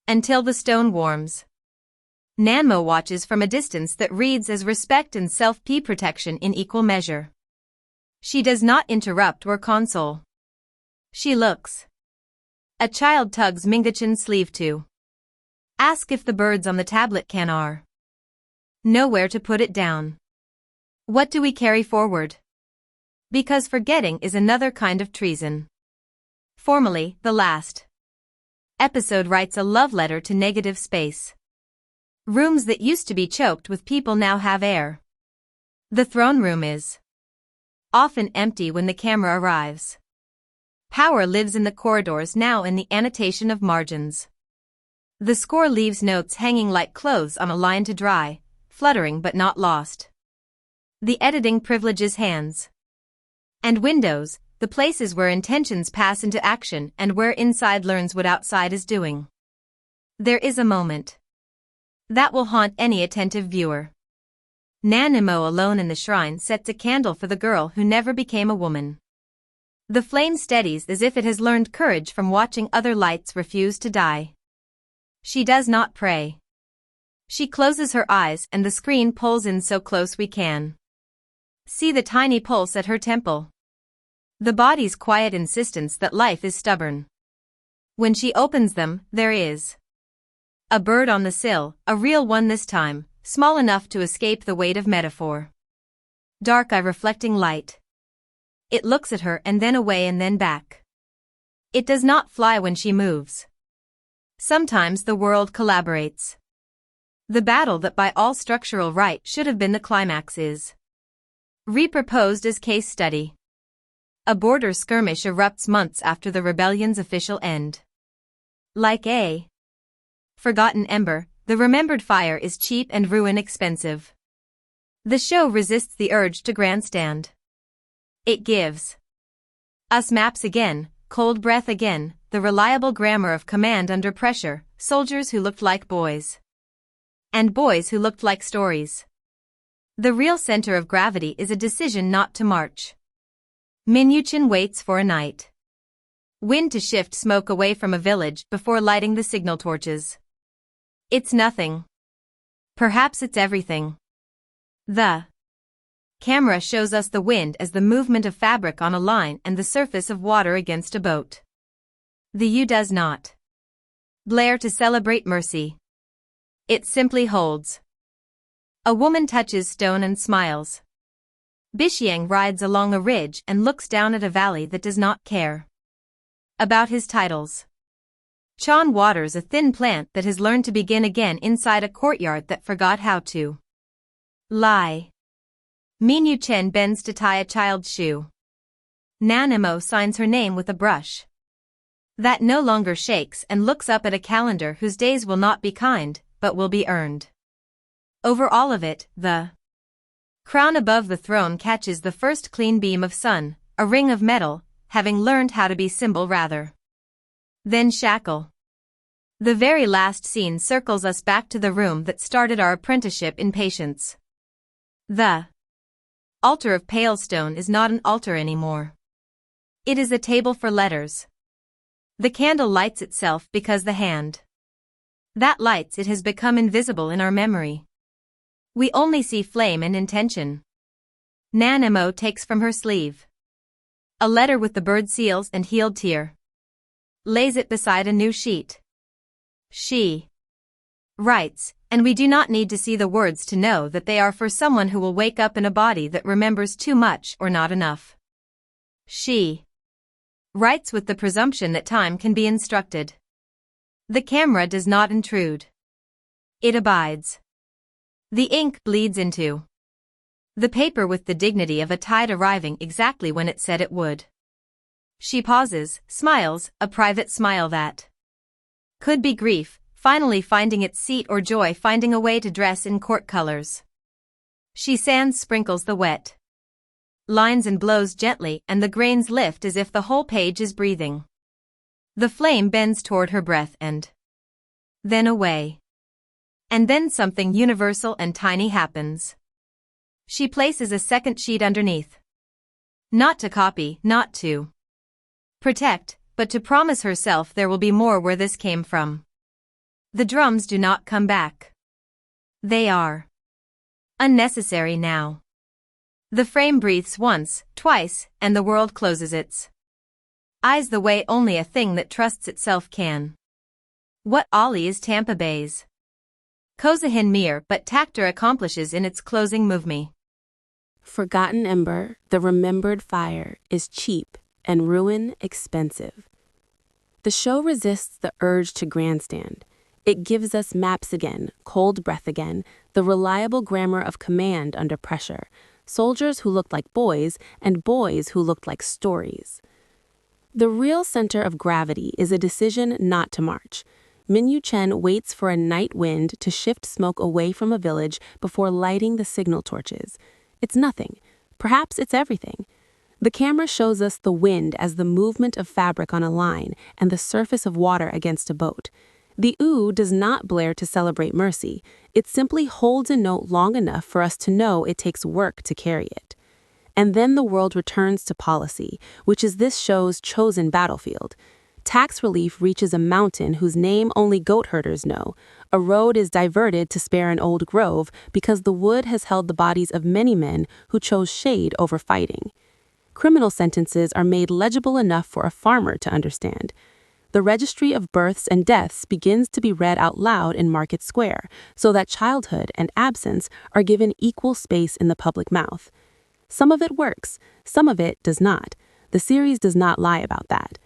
Until the stone warms. Nanmo watches from a distance that reads as respect and self-protection in equal measure. She does not interrupt or console. She looks. A child tugs Mingachan's sleeve to ask if the birds on the tablet can are know where to put it down. What do we carry forward? Because forgetting is another kind of treason. Formally, the last episode writes a love letter to negative space. Rooms that used to be choked with people now have air. The throne room is often empty when the camera arrives. Power lives in the corridors now in the annotation of margins. The score leaves notes hanging like clothes on a line to dry, fluttering but not lost. The editing privileges hands and windows, the places where intentions pass into action and where inside learns what outside is doing. There is a moment that will haunt any attentive viewer. Nanimo alone in the shrine sets a candle for the girl who never became a woman. The flame steadies as if it has learned courage from watching other lights refuse to die. She does not pray. She closes her eyes and the screen pulls in so close we can see the tiny pulse at her temple. The body's quiet insistence that life is stubborn. When she opens them, there is a bird on the sill, a real one this time, small enough to escape the weight of metaphor. Dark eye reflecting light. It looks at her and then away and then back. It does not fly when she moves. Sometimes the world collaborates. The battle that by all structural right should have been the climax is reproposed as case study. A border skirmish erupts months after the rebellion's official end. Like a forgotten ember, the remembered fire is cheap and ruin expensive. The show resists the urge to grandstand. It gives us maps again, cold breath again, the reliable grammar of command under pressure, soldiers who looked like boys. And boys who looked like stories. The real center of gravity is a decision not to march. Minuchin waits for a night wind to shift smoke away from a village before lighting the signal torches. It's nothing. Perhaps it's everything. The camera shows us the wind as the movement of fabric on a line and the surface of water against a boat. The U does not blare to celebrate mercy. It simply holds. A woman touches stone and smiles. Bishiang rides along a ridge and looks down at a valley that does not care about his titles. Chan waters a thin plant that has learned to begin again inside a courtyard that forgot how to lie. Minyu Chen bends to tie a child's shoe. Nanimo signs her name with a brush that no longer shakes and looks up at a calendar whose days will not be kind, but will be earned. Over all of it, the crown above the throne catches the first clean beam of sun, a ring of metal, having learned how to be symbol rather than shackle. The very last scene circles us back to the room that started our apprenticeship in patience. The altar of pale stone is not an altar anymore. It is a table for letters. The candle lights itself because the hand that lights it has become invisible in our memory. We only see flame and intention. Nanimo takes from her sleeve a letter with the bird seals and healed tear. Lays it beside a new sheet. She writes, and we do not need to see the words to know that they are for someone who will wake up in a body that remembers too much or not enough. She writes with the presumption that time can be instructed. The camera does not intrude. It abides. The ink bleeds into the paper with the dignity of a tide arriving exactly when it said it would. She pauses, smiles, a private smile that could be grief, finally finding its seat, or joy finding a way to dress in court colors. She sands sprinkles the wet lines and blows gently, and the grains lift as if the whole page is breathing. The flame bends toward her breath and then away. And then something universal and tiny happens. She places a second sheet underneath. Not to copy, not to protect, but to promise herself there will be more where this came from. The drums do not come back. They are unnecessary now. The frame breathes once, twice, and the world closes its eyes the way only a thing that trusts itself can. What Ahli is Tanpa Belas Kasihan Merebut Takhta accomplishes in its closing movement. Forgotten ember, the remembered fire, is cheap and ruin expensive. The show resists the urge to grandstand. It gives us maps again, cold breath again, the reliable grammar of command under pressure, soldiers who looked like boys and boys who looked like stories. The real center of gravity is a decision not to march. Minyu Chen waits for a night wind to shift smoke away from a village before lighting the signal torches. It's nothing. Perhaps it's everything. The camera shows us the wind as the movement of fabric on a line and the surface of water against a boat. The ooh does not blare to celebrate mercy. It simply holds a note long enough for us to know it takes work to carry it. And then the world returns to policy, which is this show's chosen battlefield. Tax relief reaches a mountain whose name only goat herders know. A road is diverted to spare an old grove because the wood has held the bodies of many men who chose shade over fighting. Criminal sentences are made legible enough for a farmer to understand. The registry of births and deaths begins to be read out loud in Market Square, so that childhood and absence are given equal space in the public mouth. Some of it works, some of it does not. The series does not lie about that.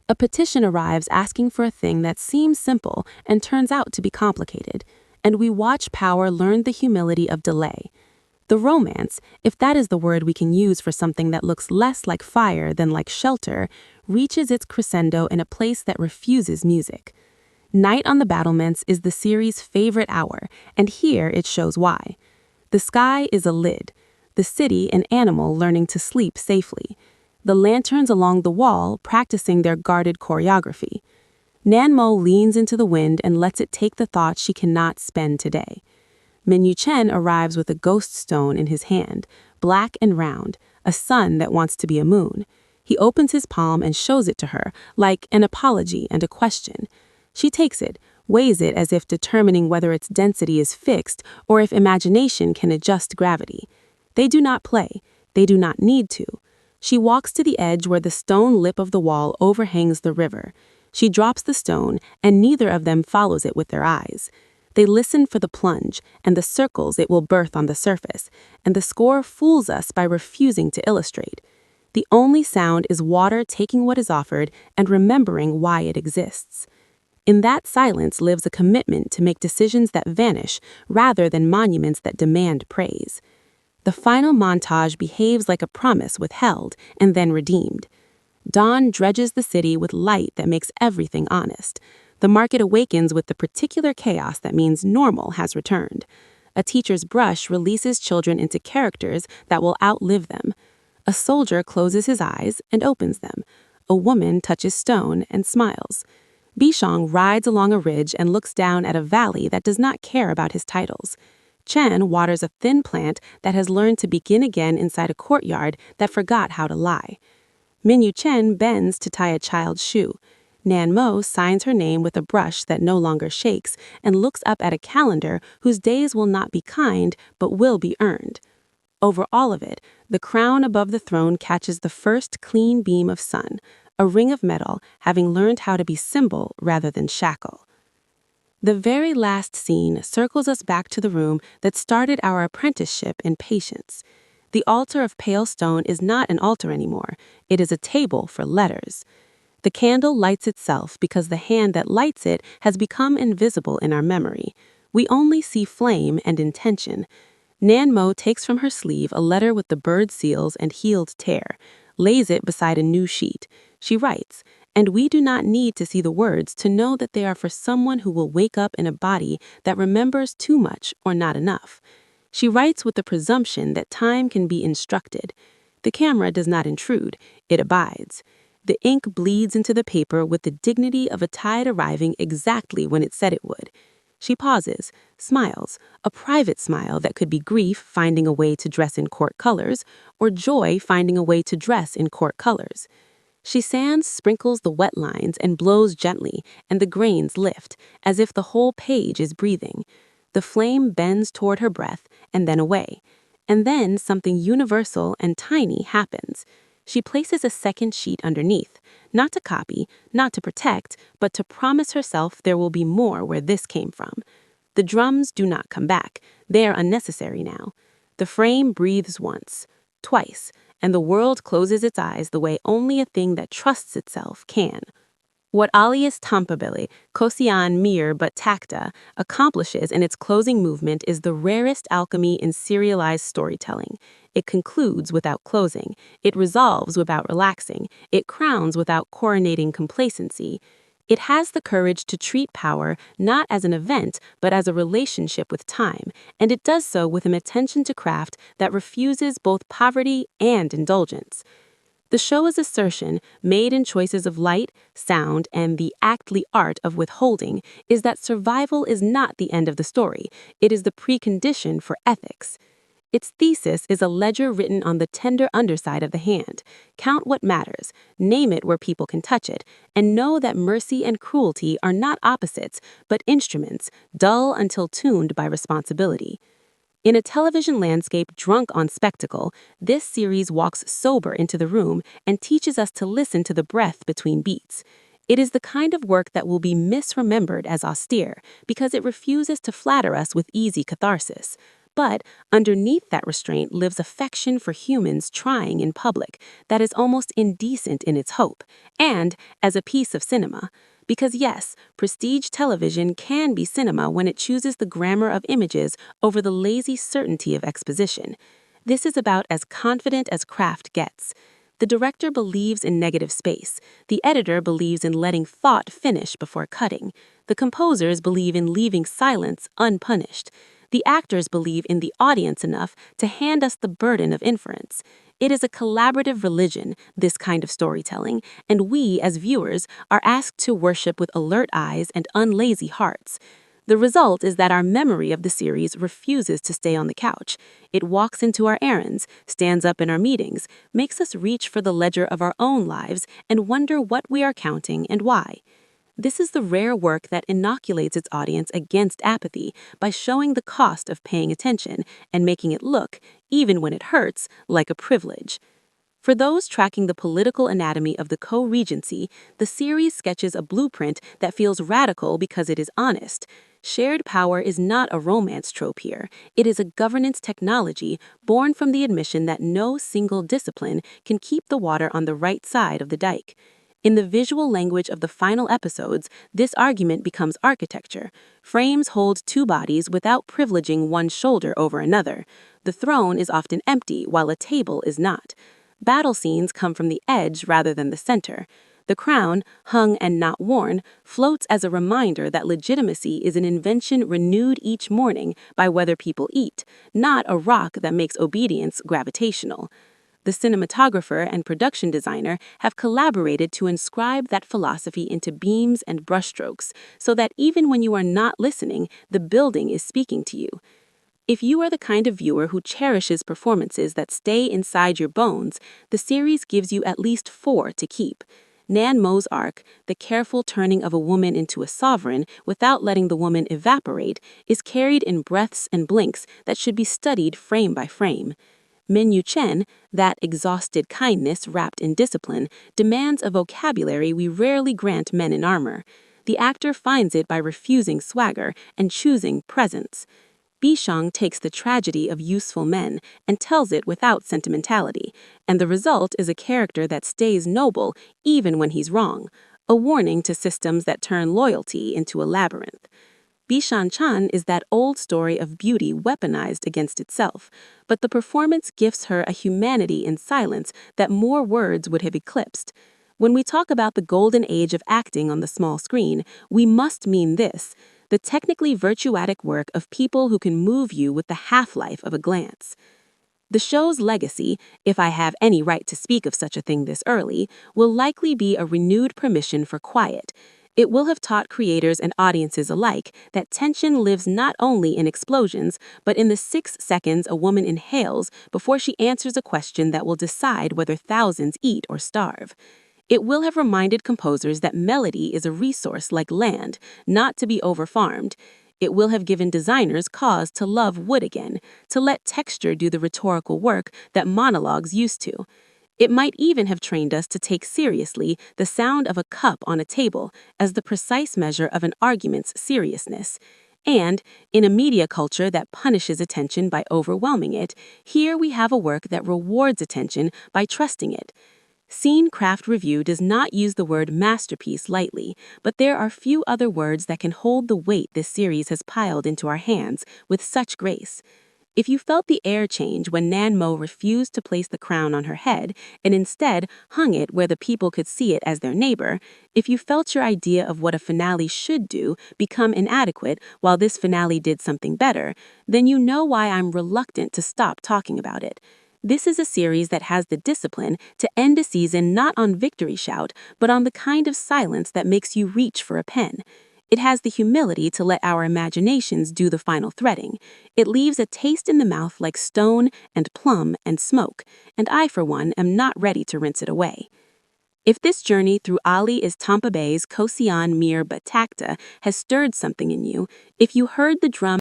A petition arrives asking for a thing that seems simple and turns out to be complicated, and we watch power learn the humility of delay. The romance, if that is the word we can use for something that looks less like fire than like shelter, reaches its crescendo in a place that refuses music. Night on the battlements is the series' favorite hour, and here it shows why. The sky is a lid, the city an animal learning to sleep safely, the lanterns along the wall practicing their guarded choreography. Nanmo leans into the wind and lets it take the thoughts she cannot spend today. Minyu Chen arrives with a ghost stone in his hand, black and round, a sun that wants to be a moon. He opens his palm and shows it to her, like an apology and a question. She takes it, weighs it as if determining whether its density is fixed or if imagination can adjust gravity. They do not play. They do not need to. She walks to the edge where the stone lip of the wall overhangs the river. She drops the stone, and neither of them follows it with their eyes. They listen for the plunge and the circles it will birth on the surface, and the score fools us by refusing to illustrate. The only sound is water taking what is offered and remembering why it exists. In that silence lives a commitment to make decisions that vanish rather than monuments that demand praise. The final montage behaves like a promise withheld and then redeemed. Dawn dredges the city with light that makes everything honest. The market awakens with the particular chaos that means normal has returned. A teacher's brush releases children into characters that will outlive them. A soldier closes his eyes and opens them. A woman touches stone and smiles. Bishong rides along a ridge and looks down at a valley that does not care about his titles. Chen waters a thin plant that has learned to begin again inside a courtyard that forgot how to lie. Minyu Chen bends to tie a child's shoe. Nanmo signs her name with a brush that no longer shakes and looks up at a calendar whose days will not be kind but will be earned. Over all of it, the crown above the throne catches the first clean beam of sun, a ring of metal having learned how to be symbol rather than shackle. The very last scene circles us back to the room that started our apprenticeship in patience. The altar of pale stone is not an altar anymore. It is a table for letters. The candle lights itself because the hand that lights it has become invisible in our memory. We only see flame and intention. Mo takes from her sleeve a letter with the bird seals and healed tear, lays it beside a new sheet. She writes, and we do not need to see the words to know that they are for someone who will wake up in a body that remembers too much or not enough. She writes with the presumption that time can be instructed. The camera does not intrude, it abides. The ink bleeds into the paper with the dignity of a tide arriving exactly when it said it would. She pauses, smiles, a private smile that could be grief finding a way to dress in court colors, or joy finding a way to dress in court colors. She sands, sprinkles the wet lines, and blows gently, and the grains lift, as if the whole page is breathing. The flame bends toward her breath, and then away. And then something universal and tiny happens. She places a second sheet underneath, not to copy, not to protect, but to promise herself there will be more where this came from. The drums do not come back. They are unnecessary now. The frame breathes once, twice, and the world closes its eyes the way only a thing that trusts itself can. What Waris Tanpa Belas Kasihan Merebut Takhta accomplishes in its closing movement is the rarest alchemy in serialized storytelling. It concludes without closing. It resolves without relaxing. It crowns without coronating complacency. It has the courage to treat power not as an event, but as a relationship with time, and it does so with an attention to craft that refuses both poverty and indulgence. The show is assertion, made in choices of light, sound, and the actly art of withholding, is that survival is not the end of the story. It is the precondition for ethics. Its thesis is a ledger written on the tender underside of the hand. Count what matters, name it where people can touch it, and know that mercy and cruelty are not opposites, but instruments, dull until tuned by responsibility. In a television landscape drunk on spectacle, this series walks sober into the room and teaches us to listen to the breath between beats. It is the kind of work that will be misremembered as austere because it refuses to flatter us with easy catharsis. But underneath that restraint lives affection for humans trying in public that is almost indecent in its hope, and as a piece of cinema. Because yes, prestige television can be cinema when it chooses the grammar of images over the lazy certainty of exposition. This is about as confident as craft gets. The director believes in negative space. The editor believes in letting thought finish before cutting. The composers believe in leaving silence unpunished. The actors believe in the audience enough to hand us the burden of inference. It is a collaborative religion, this kind of storytelling, and we, as viewers, are asked to worship with alert eyes and unlazy hearts. The result is that our memory of the series refuses to stay on the couch. It walks into our errands, stands up in our meetings, makes us reach for the ledger of our own lives and wonder what we are counting and why. This is the rare work that inoculates its audience against apathy by showing the cost of paying attention and making it look, even when it hurts, like a privilege. For those tracking the political anatomy of the co-regency, the series sketches a blueprint that feels radical because it is honest. Shared power is not a romance trope here. It is a governance technology born from the admission that no single discipline can keep the water on the right side of the dike. In the visual language of the final episodes, this argument becomes architecture. Frames hold two bodies without privileging one shoulder over another. The throne is often empty, while a table is not. Battle scenes come from the edge rather than the center. The crown, hung and not worn, floats as a reminder that legitimacy is an invention renewed each morning by whether people eat, not a rock that makes obedience gravitational. The cinematographer and production designer have collaborated to inscribe that philosophy into beams and brushstrokes, so that even when you are not listening, the building is speaking to you. If you are the kind of viewer who cherishes performances that stay inside your bones, the series gives you at least 4 to keep. Mo's arc, the careful turning of a woman into a sovereign without letting the woman evaporate, is carried in breaths and blinks that should be studied frame by frame. Min Chen, that exhausted kindness wrapped in discipline, demands a vocabulary we rarely grant men in armor. The actor finds it by refusing swagger and choosing presence. Bishang takes the tragedy of useful men and tells it without sentimentality, and the result is a character that stays noble even when he's wrong, a warning to systems that turn loyalty into a labyrinth. Bishan Chan is that old story of beauty weaponized against itself, but the performance gifts her a humanity in silence that more words would have eclipsed. When we talk about the golden age of acting on the small screen, we must mean this: the technically virtuotic work of people who can move you with the half-life of a glance. The show's legacy, if I have any right to speak of such a thing this early, will likely be a renewed permission for quiet. It will have taught creators and audiences alike that tension lives not only in explosions, but in the 6 seconds a woman inhales before she answers a question that will decide whether thousands eat or starve. It will have reminded composers that melody is a resource like land, not to be overfarmed. It will have given designers cause to love wood again, to let texture do the rhetorical work that monologues used to. It might even have trained us to take seriously the sound of a cup on a table as the precise measure of an argument's seriousness. And, in a media culture that punishes attention by overwhelming it, here we have a work that rewards attention by trusting it. Scene Craft Review does not use the word masterpiece lightly, but there are few other words that can hold the weight this series has piled into our hands with such grace. If you felt the air change when Nan Mo refused to place the crown on her head and instead hung it where the people could see it as their neighbor, if you felt your idea of what a finale should do become inadequate while this finale did something better, then you know why I'm reluctant to stop talking about it. This is a series that has the discipline to end a season not on victory shout, but on the kind of silence that makes you reach for a pen. It has the humility to let our imaginations do the final threading. It leaves a taste in the mouth like stone and plum and smoke, and I, for one, am not ready to rinse it away. If this journey through Ahli Tanpa Belas Kasihan Merebut Takhta has stirred something in you, if you heard the drum